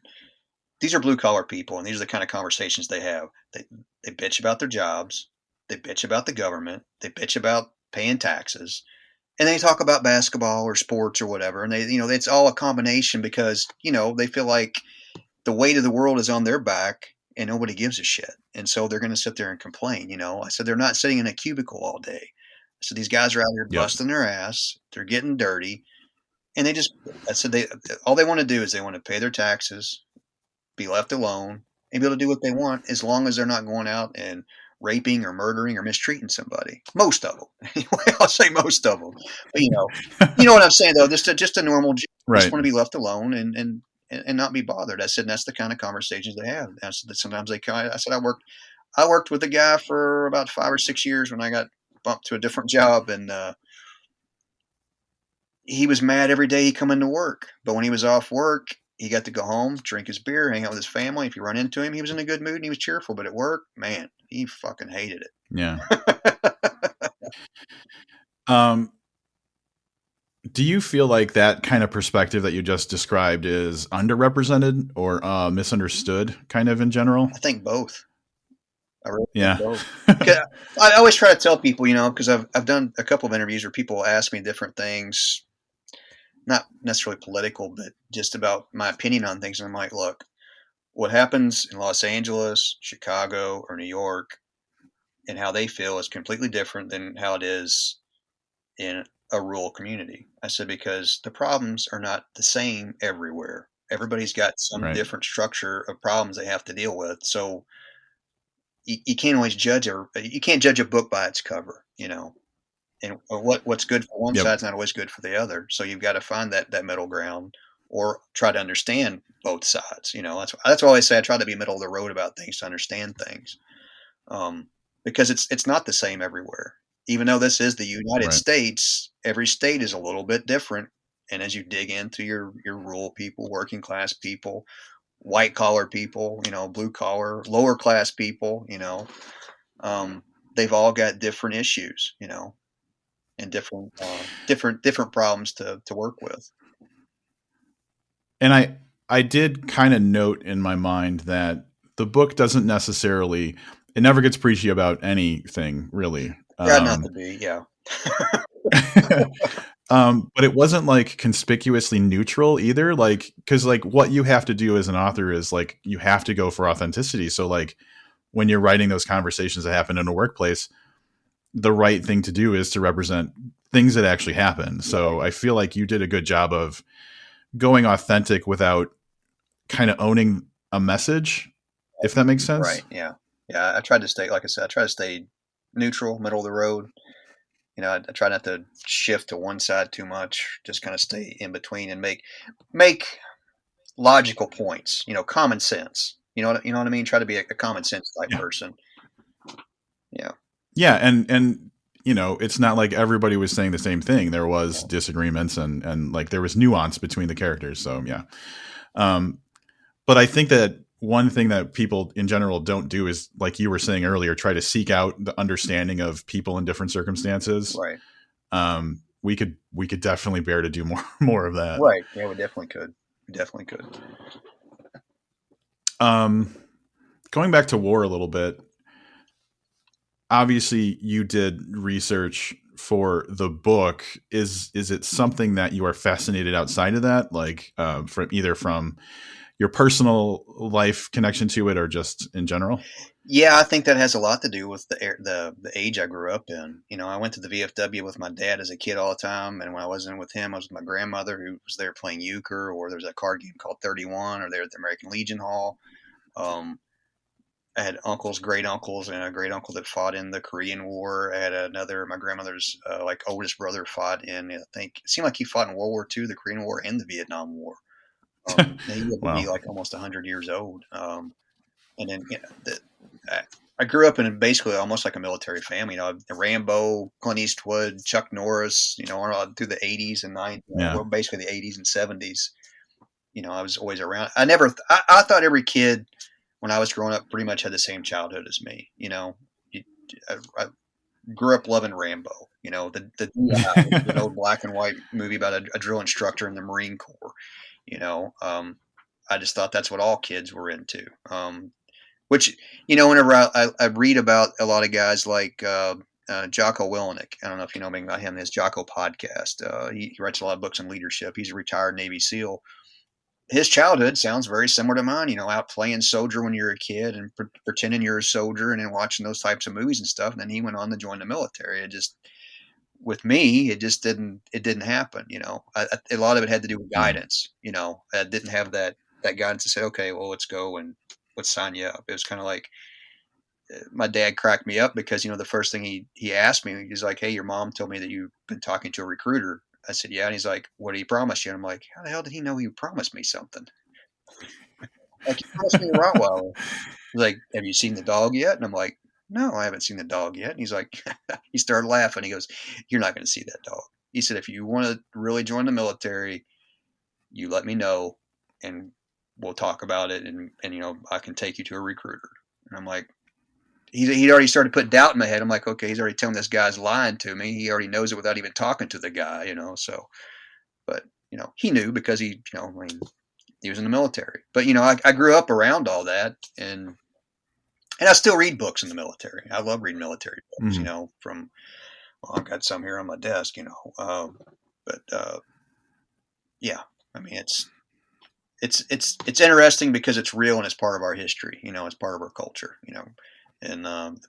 these are blue collar people, and these are the kind of conversations they have. They bitch about their jobs. They bitch about the government. They bitch about paying taxes. And they talk about basketball or sports or whatever. And it's all a combination because, they feel like the weight of the world is on their back and nobody gives a shit. And so they're going to sit there and complain. I said, they're not sitting in a cubicle all day. So these guys are out here Yep. busting their ass. They're getting dirty. And I said, all they want to do is they want to pay their taxes, be left alone, and be able to do what they want, as long as they're not going out and raping or murdering or mistreating somebody. Most of them. Anyway, I'll say most of them. But you know what I'm saying though. Just a normal, just Right. want to be left alone and not be bothered. I said, and that's the kind of conversations they have. I said that sometimes I said I worked with a guy for about 5 or 6 years when I got bumped to a different job, and he was mad every day he come into work. But when he was off work, he got to go home, drink his beer, hang out with his family. If you run into him, he was in a good mood and he was cheerful. But at work, man, he fucking hated it. Yeah. Do you feel like that kind of perspective that you just described is underrepresented or misunderstood, kind of in general? I think both. I really Yeah. think both. I always try to tell people, because I've done a couple of interviews where people ask me different things, not necessarily political, but just about my opinion on things. And I'm like, look, what happens in Los Angeles, Chicago, or New York, and how they feel is completely different than how it is in a rural community. I said, because the problems are not the same everywhere. Everybody's got some Right. different structure of problems they have to deal with. So you can't always you can't judge a book by its cover, and what's good for one Yep. side's not always good for the other. So you've got to find that middle ground, or try to understand both sides. That's why I say I try to be middle of the road about things, to understand things, um, because it's not the same everywhere. Even though this is the United Right. States, every state is a little bit different. And as you dig into your rural people, working class people, white collar people, blue collar, lower class people, um, they've all got different issues, and different problems to work with. And I did kind of note in my mind that the book doesn't necessarily, it never gets preachy about anything really. Try not to be, yeah. But it wasn't like conspicuously neutral either. Like, cause like what you have to do as an author is like, you have to go for authenticity. So like when you're writing those conversations that happen in a workplace, the right thing to do is to represent things that actually happen. So I feel like you did a good job of going authentic without kind of owning a message, if that makes sense. Right, yeah. Yeah, I tried to stay, like I said, I try to stay neutral, middle of the road. I try not to shift to one side too much, just kind of stay in between and make logical points, common sense. You know what I mean? Try to be a common sense type Yeah. person. Yeah. Yeah. And, it's not like everybody was saying the same thing. There was Yeah. disagreements and like there was nuance between the characters. So yeah. Um, but I think that one thing that people in general don't do is, like you were saying earlier, try to seek out the understanding of people in different circumstances. Right. We could definitely bear to do more of that. Right. Yeah, we definitely could. We definitely could. Um, Going back to war a little bit, obviously you did research for the book. Is it something that you are fascinated outside of that, like from your personal life connection to it, or just in general? Yeah, I think that has a lot to do with the age I grew up in. I went to the VFW with my dad as a kid all the time, and when I wasn't with him, I was with my grandmother, who was there playing euchre, or there was a card game called 31, or there at the American Legion Hall. Um, I had uncles, great uncles, and a great uncle that fought in the Korean War. I had my grandmother's like oldest brother fought in, I think it seemed like he fought in World War II, the Korean War, and the Vietnam War. He lived to be Wow. like almost 100 years old. And then I grew up in basically almost like a military family. Rambo, Clint Eastwood, Chuck Norris. Through the 80s and 90s. Yeah. Well, basically the 80s and 70s. I was always around. I thought every kid when I was growing up pretty much had the same childhood as me. I grew up loving Rambo. The old black and white movie about a drill instructor in the Marine Corps. I just thought that's what all kids were into. Which, whenever I read about a lot of guys like Jocko Willenick, I don't know if you know anything about him, his Jocko podcast. He writes a lot of books on leadership. He's a retired Navy SEAL. His childhood sounds very similar to mine, out playing soldier when you're a kid and pretending you're a soldier, and then watching those types of movies and stuff. And then he went on to join the military. With me, it just didn't happen. A lot of it had to do with Yeah. guidance. I didn't have that guidance to say, okay, well, let's go and let's sign you up. It was kind of like my dad cracked me up because, the first thing he asked me, he's like, hey, your mom told me that you've been talking to a recruiter. I said, yeah. And he's like, what did he promise you? And I'm like, how the hell did he know he promised me something? Like, he promised me a Rottweiler. He's like, have you seen the dog yet? And I'm like, no, I haven't seen the dog yet. And he's like, he started laughing. He goes, you're not going to see that dog. He said, if you want to really join the military, you let me know and we'll talk about it. And I can take you to a recruiter. And I'm like, he'd already started putting doubt in my head. I'm like, okay, he's already telling this guy's lying to me. He already knows it without even talking to the guy, so, but, he knew because he was in the military. But, I grew up around all that, and I still read books in the military. I love reading military books, Mm-hmm. I've got some here on my desk, but yeah, I mean, it's interesting because it's real and it's part of our history, it's part of our culture, and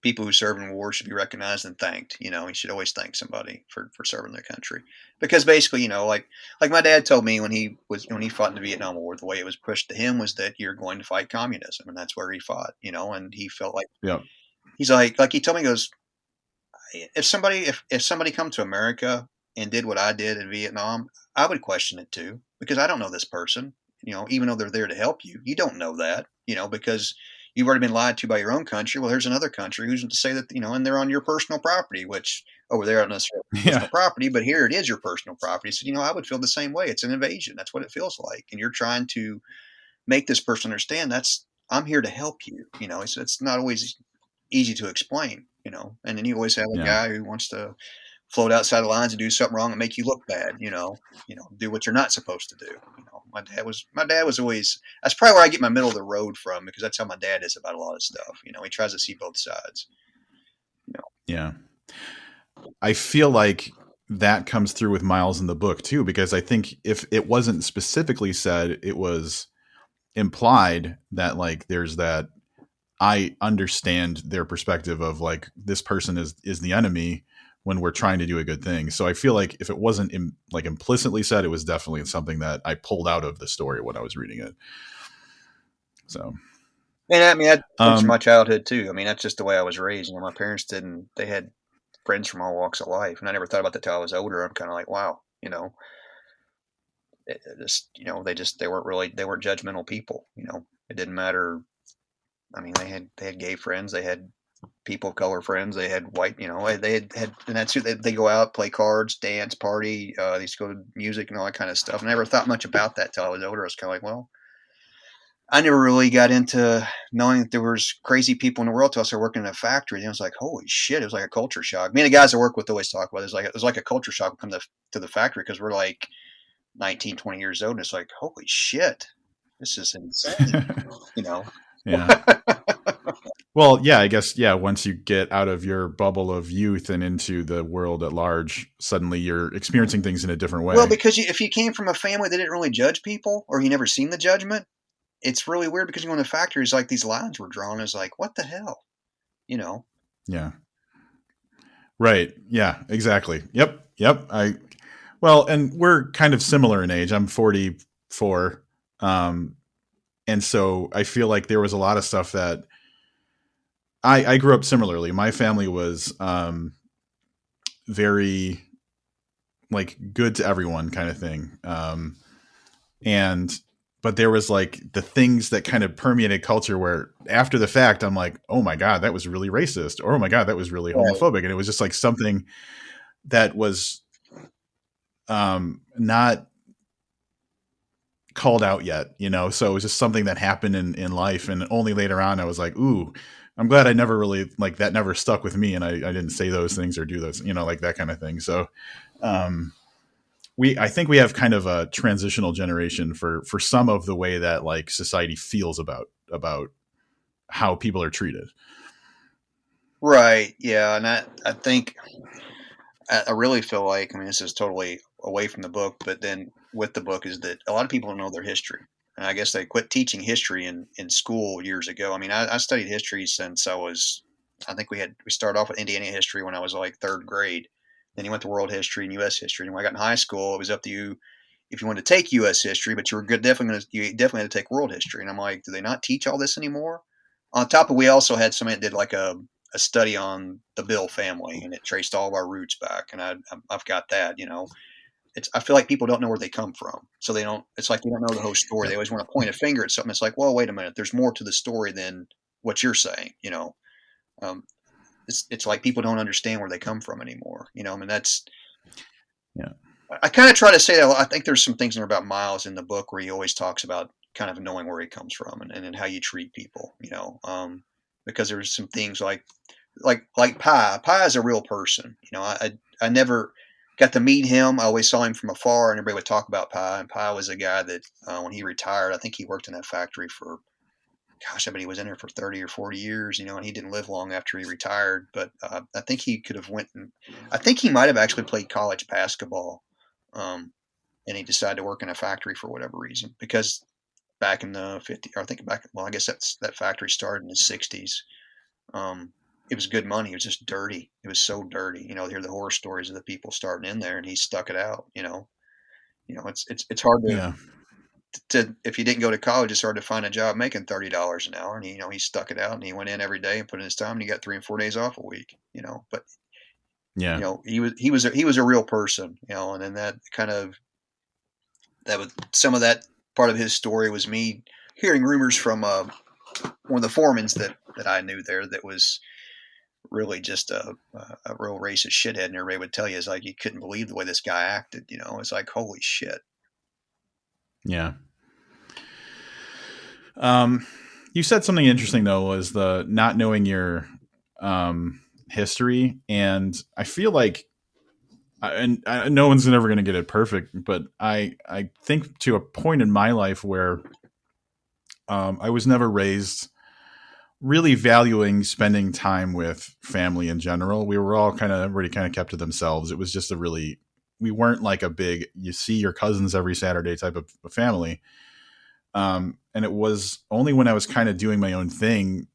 people who serve in war should be recognized and thanked. You should always thank somebody for serving their country, because basically, like my dad told me when he fought in the Vietnam War, the way it was pushed to him was that you're going to fight communism, and that's where he fought. And he felt like Yeah. he's like he told me, he goes, if somebody come to America and did what I did in Vietnam, I would question it too, because I don't know this person. Even though they're there to help you, you don't know that. Because you've already been lied to by your own country. Well, there's another country who's to say that, and they're on your personal property, which over there, not necessarily Yeah. personal property, but here it is your personal property. So, I would feel the same way. It's an invasion. That's what it feels like. And you're trying to make this person understand I'm here to help you. It's not always easy to explain, and then you always have a Yeah. guy who wants to float outside the lines and do something wrong and make you look bad, do what you're not supposed to do. My dad was always, that's probably where I get my middle of the road from, because that's how my dad is about a lot of stuff. He tries to see both sides. Yeah. I feel like that comes through with Miles in the book too, because I think if it wasn't specifically said, it was implied that like there's that I understand their perspective of like this person is the enemy when we're trying to do a good thing. So I feel like if it wasn't like implicitly said, it was definitely something that I pulled out of the story when I was reading it. So, And I mean, that comes from my childhood too. I mean, that's just the way I was raised. My parents didn't, they had friends from all walks of life. And I never thought about that till I was older. I'm kind of like, wow, they weren't judgmental people. It didn't matter. I mean, they had gay friends, they had people of color friends, they had white, and that's who they go out, play cards, dance, party. They used to go to music and all that kind of stuff. I never thought much about that till I was older. I was kind of like, well, I never really got into knowing that there was crazy people in the world till I started working in a factory. And I was like, holy shit! It was like a culture shock. Me and the guys I work with always talk about it. It was like a culture shock when we come to the factory, because we're like 19, 20 years old, and it's like, holy shit, this is insane. Yeah. Well, yeah, I guess, yeah, once you get out of your bubble of youth and into the world at large, suddenly you're experiencing things in a different way. Well, because if you came from a family that didn't really judge people, or you never seen the judgment, it's really weird, because you go in the factories, like these lines were drawn. It's like, what the hell? Yeah. Right. Yeah, exactly. Yep. Well, and we're kind of similar in age. I'm 44. And so I feel like there was a lot of stuff that I grew up similarly. My family was very like good to everyone kind of thing. But there was like the things that kind of permeated culture where after the fact, I'm like, oh my God, that was really racist. Or, oh my God, that was really homophobic. And it was just like something that was not called out yet, so it was just something that happened in life. And only later on I was like, ooh, I'm glad I never really like that never stuck with me. And I didn't say those things or do those, like that kind of thing. So, I think we have kind of a transitional generation for some of the way that like society feels about how people are treated. Right. Yeah. And I think, I really feel like, I mean, this is totally away from the book, but then with the book is that a lot of people don't know their history. And I guess they quit teaching history in school years ago. I mean, I studied history since I think we started off with Indiana history when I was like third grade. Then you went to world history and U.S. history. And when I got in high school, it was up to you if you wanted to take U.S. history, but you definitely had to take world history. And I'm like, do they not teach all this anymore? On top of, we also had somebody that did like a study on the Bill family, and it traced all of our roots back. And I've got that, I feel like people don't know where they come from. So they don't, it's like they don't know the whole story. They always want to point a finger at something. It's like, well, wait a minute, there's more to the story than what you're saying, it's like people don't understand where they come from anymore. I mean, yeah. I kind of try to say that. I think there's some things in there about Miles in the book where he always talks about kind of knowing where he comes from and how you treat people, because there's some things like Pi. Pi is a real person. I never got to meet him. I always saw him from afar, and everybody would talk about Pi. And Pi was a guy that when he retired, I think he worked in that factory for, gosh, I bet he was in there for 30 or 40 years, and he didn't live long after he retired. But I think he could have I think he might have actually played college basketball, and he decided to work in a factory for whatever reason, because back in the 50s, or I think I guess that factory started in the 60s. It was good money. It was just dirty. It was so dirty. To hear the horror stories of the people starting in there, and he stuck it out. It's hard to if you didn't go to college, it's hard to find a job making $30 an hour. And he stuck it out, and he went in every day and put in his time, and he got 3 and 4 days off a week. But Yeah. He was a real person, and then that was some of that part of his story was me hearing rumors from one of the foremans that I knew there that was really just a real racist shithead, and everybody would tell you, it's like you couldn't believe the way this guy acted. It's like, holy shit. Yeah. You said something interesting though, was the not knowing your history, and I feel like, no one's ever going to get it perfect, but I think to a point in my life where I was never raised really valuing spending time with family in general. We were all everybody kind of kept to themselves. It was just we weren't like a big, you see your cousins every Saturday type of family. And it was only when I was kind of doing my own thing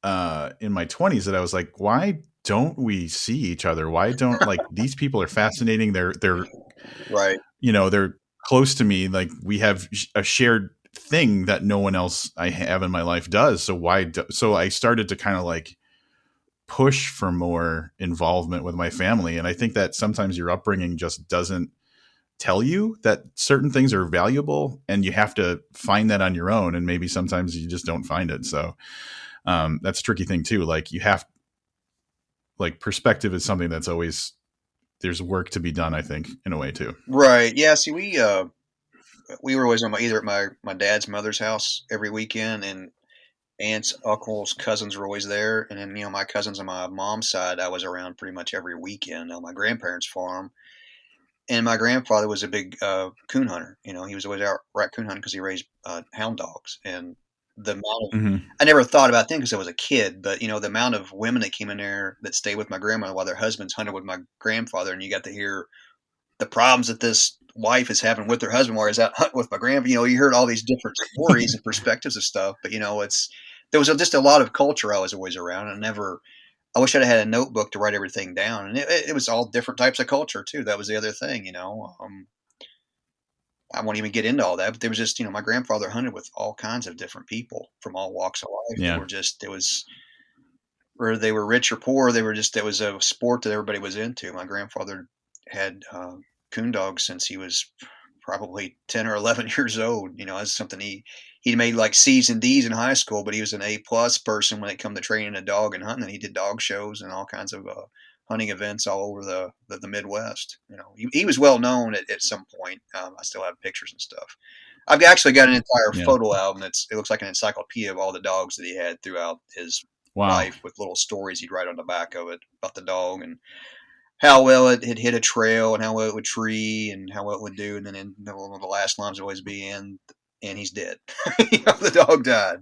in my 20s that I was like, why don't we see each other? Why don't, like, these people are fascinating. They're right. They're close to me. Like, we have a shared thing that no one else I have in my life does. So so I started to kind of like push for more involvement with my family. And I think that sometimes your upbringing just doesn't tell you that certain things are valuable, and you have to find that on your own. And maybe sometimes you just don't find it. So that's a tricky thing too. Like, perspective is something that's always, there's work to be done, I think, in a way too. Right. Yeah. See, we were always either at my dad's mother's house every weekend, and aunts, uncles, cousins were always there. And then, my cousins on my mom's side, I was around pretty much every weekend on my grandparents' farm. And my grandfather was a big coon hunter. He was always out raccoon hunting because he raised hound dogs. And the amount of, Mm-hmm. I never thought about that because I was a kid, but the amount of women that came in there that stayed with my grandmother while their husbands hunted with my grandfather, and you got to hear the problems that this wife is having with her husband while he's out hunting with my grandpa. You heard all these different stories and perspectives of stuff, but there was just a lot of culture I was always around, and I wish I'd had a notebook to write everything down, and it was all different types of culture too. That was the other thing, I won't even get into all that, but there was just, my grandfather hunted with all kinds of different people from all walks of life. Yeah. It was, whether they were rich or poor, it was a sport that everybody was into. My grandfather had coon dogs since he was probably 10 or 11 years old. That's something he made like C's and D's in high school, but he was an A+ person when it come to training a dog and hunting. He did dog shows and all kinds of hunting events all over the Midwest. He was well known at some point. I still have pictures and stuff. I've actually got an entire photo album it looks like an encyclopedia of all the dogs that he had throughout his life, with little stories he'd write on the back of it about the dog and how well it had hit a trail and how well it would tree and how well it would do. And then one of the last lines would always be and he's dead. The dog died.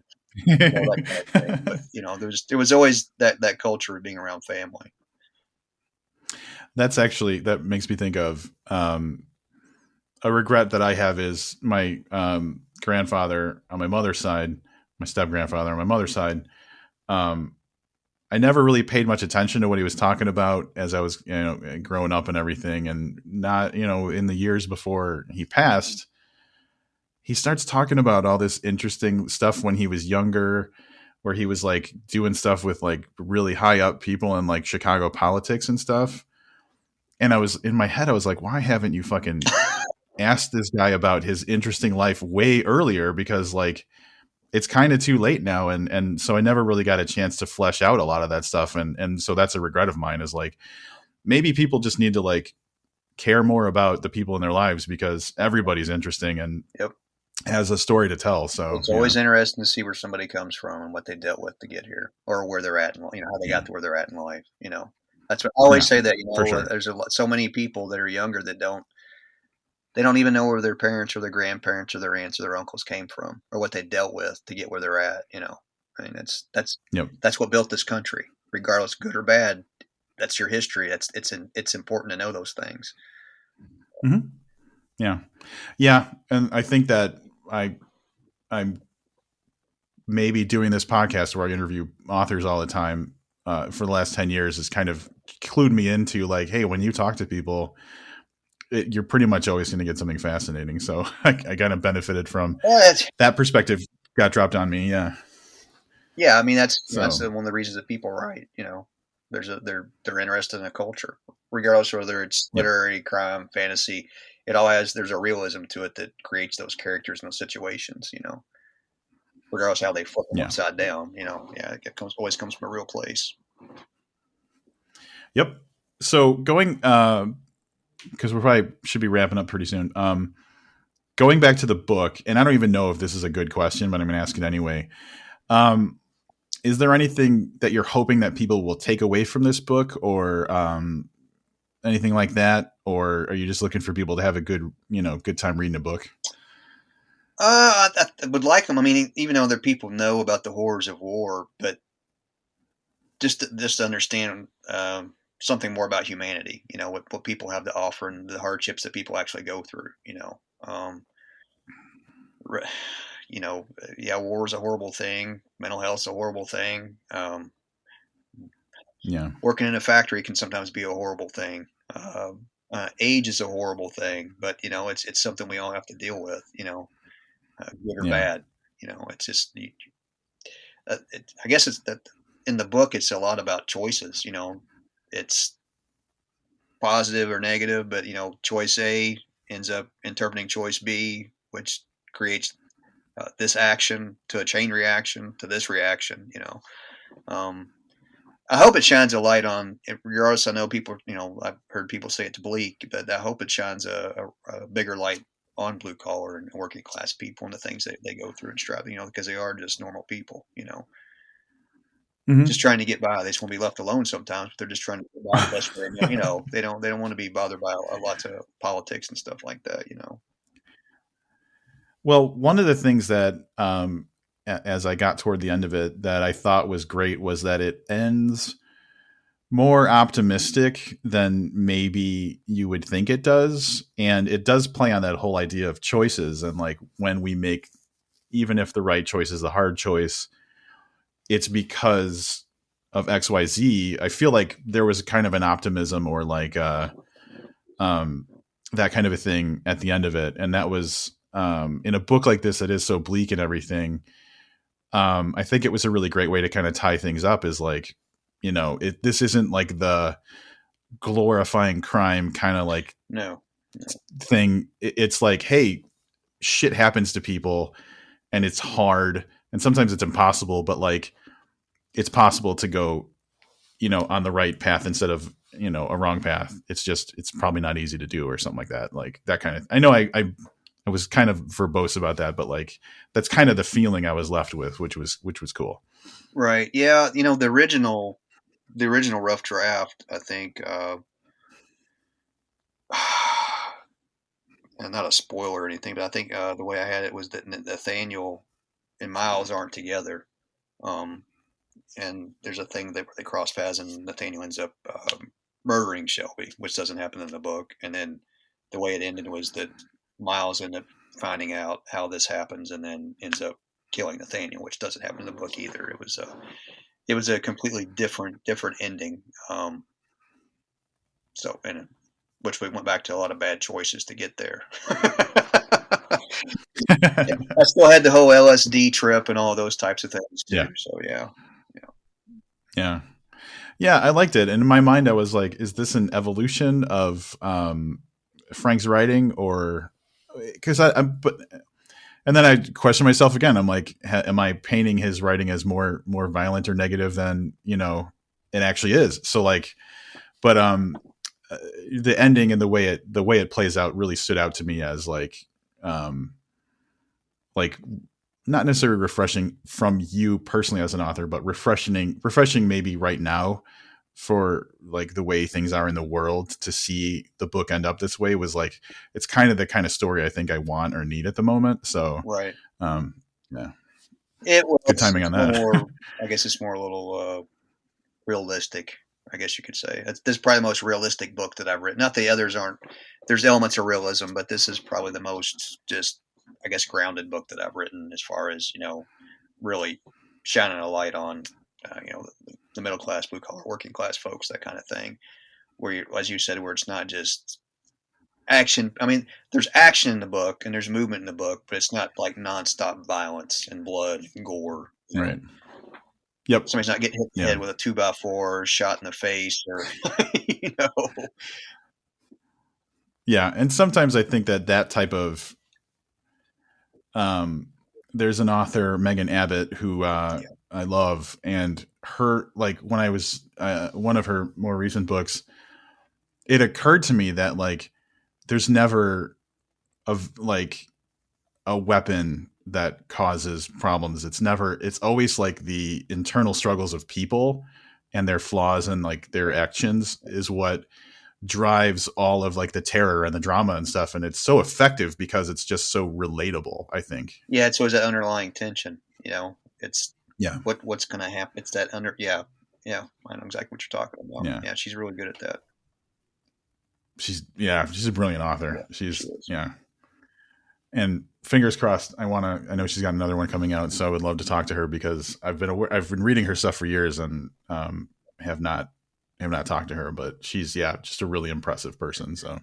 That kind of thing. But there was always that culture of being around family. That makes me think of a regret that I have is my grandfather on my mother's side, my step grandfather on my mother's side. I never really paid much attention to what he was talking about as I was, growing up and everything. And not, in the years before he passed, he starts talking about all this interesting stuff when he was younger, where he was like doing stuff with like really high up people in like Chicago politics and stuff. And I was in my head, I was like, why haven't you fucking asked this guy about his interesting life way earlier? Because like, it's kind of too late now. And so I never really got a chance to flesh out a lot of that stuff. And so that's a regret of mine, is like, maybe people just need to like care more about the people in their lives, because everybody's interesting and has a story to tell. So it's always interesting to see where somebody comes from and what they dealt with to get here, or where they're at, how they got to where they're at in life. That's what I always say, that, for sure. There's so many people that are younger that they don't even know where their parents or their grandparents or their aunts or their uncles came from, or what they dealt with to get where they're at. I mean, that's what built this country, regardless, good or bad. That's your history. It's important to know those things. Mm-hmm. Yeah. And I think that I'm maybe doing this podcast where I interview authors all the time for the last 10 years has kind of clued me into like, hey, when you talk to people, you're pretty much always going to get something fascinating. So I kind of benefited from that perspective. Got dropped on me. Yeah. Yeah. I mean, that's one of the reasons that people write, they're interested in a culture, regardless of whether it's Yep. literary, crime, fantasy. There's a realism to it that creates those characters and those situations. Regardless of how they flip them Yeah. upside down. Yeah, always comes from a real place. Yep. So going, because we probably should be wrapping up pretty soon. Going back to the book, and I don't even know if this is a good question, but I'm going to ask it anyway. Um, is there anything that you're hoping that people will take away from this book, or anything like that, or are you just looking for people to have a good time reading a book? I would like them. I mean, even though other people know about the horrors of war, but just to understand something more about humanity. What people have to offer and the hardships that people actually go through. Yeah, war is a horrible thing. Mental health is a horrible thing. Yeah. Working in a factory can sometimes be a horrible thing. Age is a horrible thing, but it's something we all have to deal with. Good or Yeah. bad. It's just. I guess it's that in the book. It's a lot about choices. It's positive or negative, but choice A ends up interpreting choice B, which creates this action to a chain reaction to this reaction. Um, I hope it shines a light on. Regardless, I know people. I've heard people say it's bleak, but I hope it shines a bigger light on blue collar and working class people and the things they go through and strive. Because they are just normal people. Mm-hmm. Just trying to get by. They just want to be left alone sometimes, but they're just trying to get by the best way. They don't want to be bothered by lots of politics and stuff like that. Well, one of the things that, as I got toward the end of it, that I thought was great was that it ends more optimistic than maybe you would think it does. And it does play on that whole idea of choices. And like when we make, even if the right choice is the hard choice, it's because of XYZ. I feel like there was kind of an optimism or like, um, that kind of a thing at the end of it. And that was, in a book like this that is so bleak and everything. I think it was a really great way to kind of tie things up is like, this isn't like the glorifying crime kind of like No. thing. It's like, hey, shit happens to people and it's hard and sometimes it's impossible, but like it's possible to go, on the right path instead of, a wrong path. It's probably not easy to do or something like that. Like that kind of, I know I was kind of verbose about that, but like that's kind of the feeling I was left with, which was cool. Right. Yeah. The original rough draft, I think, and not a spoiler or anything, but I think the way I had it was that Nathaniel and Miles aren't together. Um, and there's a thing that where they cross paths and Nathaniel ends up murdering Shelby, which doesn't happen in the book. And then the way it ended was that Miles ended up finding out how this happens and then ends up killing Nathaniel, which doesn't happen in the book either. It was a completely different ending. And which we went back to a lot of bad choices to get there. I still had the whole LSD trip and all those types of things too. Yeah. So yeah. Yeah. Yeah. I liked it. And in my mind, I was like, is this an evolution of Frank's writing or because and then I questioned myself again. I'm like, am I painting his writing as more violent or negative than, it actually is? So like, but the ending and the way it plays out really stood out to me as um, like not necessarily refreshing from you personally as an author, but refreshing maybe right now for like the way things are in the world to see the book end up this way was like, it's kind of the kind of story I think I want or need at the moment. So, Right. Yeah, It good was. timing on It's that. more. I guess it's more a little realistic. I guess you could say this is probably the most realistic book that I've written. Not the others aren't. There's elements of realism, but this is probably the most just, I guess, grounded book that I've written as far as really shining a light on the middle class, blue collar, working class folks, that kind of thing. As you said, where it's not just action. I mean, there's action in the book and there's movement in the book, but it's not like nonstop violence and blood and gore. Right. Yep. Somebody's not getting hit in the Yeah. head with a 2x4 or shot in the face or, you know. Yeah. And sometimes I think that that type of, um, there's an author, Megan Abbott, who Yeah. I love, and her, like, when I was one of her more recent books, it occurred to me that like there's never of like a weapon that causes problems. It's always like the internal struggles of people and their flaws and like their actions is what drives all of like the terror and the drama and stuff. And it's so effective because it's just so relatable, I think. Yeah, it's always that underlying tension, it's Yeah. what's going to happen. It's that yeah, yeah, I know exactly what you're talking about. Yeah. Yeah, she's really good at that. She's a brilliant author. Yeah, she She's, is. yeah. And fingers crossed. I know she's got another one coming out, so I would love to talk to her because I've been reading her stuff for years and have not talked to her, but she's just a really impressive person. So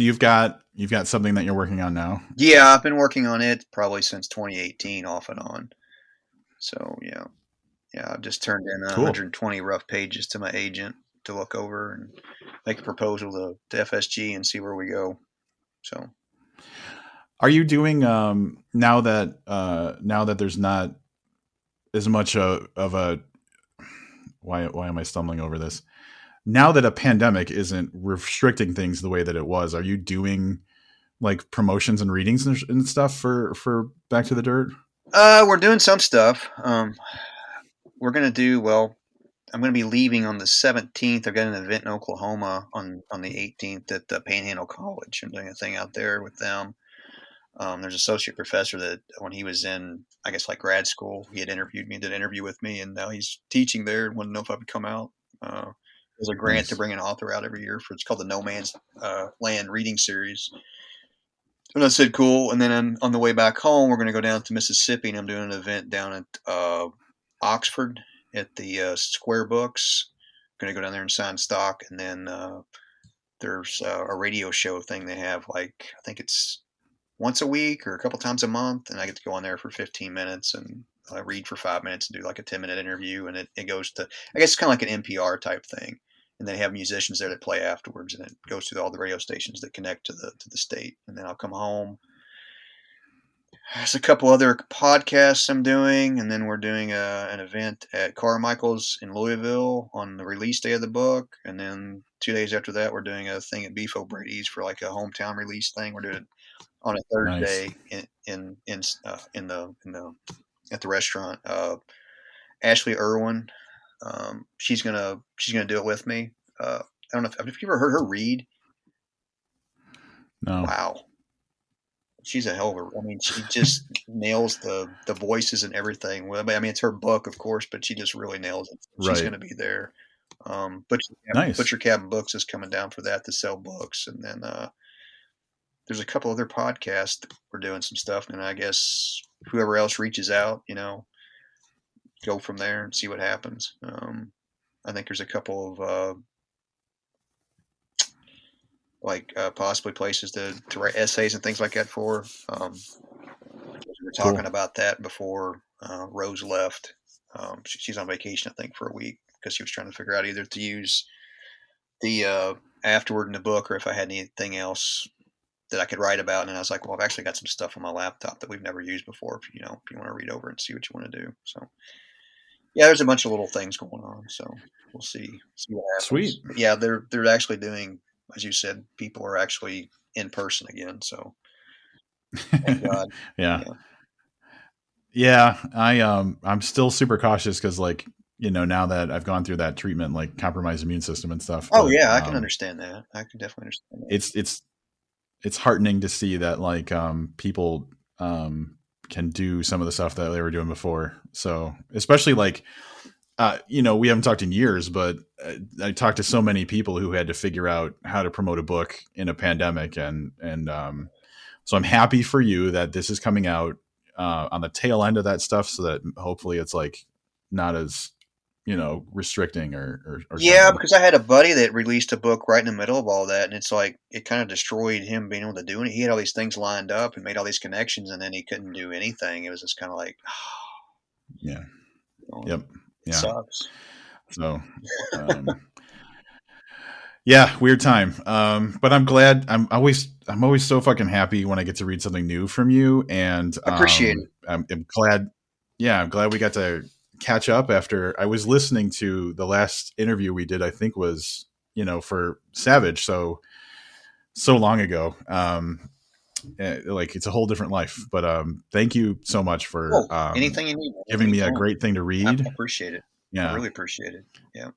you've got something that you're working on now. Yeah, I've been working on it probably since 2018, off and on. So yeah, I've just turned in Cool. 120 rough pages to my agent to look over and make a proposal to FSG and see where we go. So Are you doing now that there's not as much of a why am I stumbling over this? Now that a pandemic isn't restricting things the way that it was, are you doing like promotions and readings and stuff for Back to the Dirt? we're doing some stuff. We're gonna do well. I'm going to be leaving on the 17th. I've got an event in Oklahoma on the 18th at the Panhandle College. I'm doing a thing out there with them. There's an associate professor that when he was in, I guess, like grad school, he had interviewed me, did an interview with me, and now he's teaching there and wanted to know if I would come out. There's a grant to Nice. bring an author out every year it's called the No Man's Land Reading Series. And I said, cool. And then on the way back home, we're going to go down to Mississippi, and I'm doing an event down at Oxford at the Square Books. Going to go down there and sign stock, and then there's a radio show thing they have. Like I think it's once a week or a couple times a month, and I get to go on there for 15 minutes and read for 5 minutes and do like a 10-minute interview, and it goes to, I guess it's kind of like an NPR type thing. And they have musicians there that play afterwards, and it goes to all the radio stations that connect to the state. And then I'll come home. There's a couple other podcasts I'm doing, and then we're doing an event at Carmichael's in Louisville on the release day of the book, and then 2 days after that, we're doing a thing at Beef O'Brady's for like a hometown release thing. We're doing it on a Nice. Thursday in the at the restaurant. Ashley Irwin, she's gonna do it with me. I don't know have you ever heard her read? No. Wow. She's a hell of a. I mean, she just nails the voices and everything. Well, I mean, it's her book, of course, but she just really nails it. She's Right. going to be there. Nice. Butcher Cabin Books is coming down for that to sell books, and then there's a couple other podcasts that we're doing some stuff, and I guess whoever else reaches out, go from there and see what happens. I think there's a couple of possibly places to write essays and things like that for. We were talking Cool. about that before Rose left. She's on vacation, I think, for a week because she was trying to figure out either to use the afterword in the book or if I had anything else that I could write about. And I was like, well, I've actually got some stuff on my laptop that we've never used before. If you want to read over and see what you want to do. So yeah, there's a bunch of little things going on. So we'll see what happens. Sweet. But yeah, they're actually doing, as you said, people are actually in person again. So thank God. Yeah. Yeah. I'm still super cautious because like, now that I've gone through that treatment, like compromised immune system and stuff. Oh But, yeah, I can understand that. I can definitely understand that. it's heartening to see that like people can do some of the stuff that they were doing before. So especially like we haven't talked in years, but I talked to so many people who had to figure out how to promote a book in a pandemic, and so I'm happy for you that this is coming out on the tail end of that stuff, so that hopefully it's like not as restricting or Yeah, something. because I had a buddy that released a book right in the middle of all that, and it's like it kind of destroyed him being able to do it. He had all these things lined up and made all these connections, and then he couldn't do anything. It was just kind of like, Yeah. Um, Yep. it Yeah. sucks. So, yeah, weird time. But I'm glad. I'm always so fucking happy when I get to read something new from you, and I appreciate it. I'm glad. Yeah, I'm glad we got to catch up after I was listening to the last interview we did. I think was for Savage, so long ago. Like it's a whole different life. But thank you so much for Oh, anything you need, giving anything you me a tell me. great thing to I read. appreciate it. I Yeah. really appreciate it. Yeah.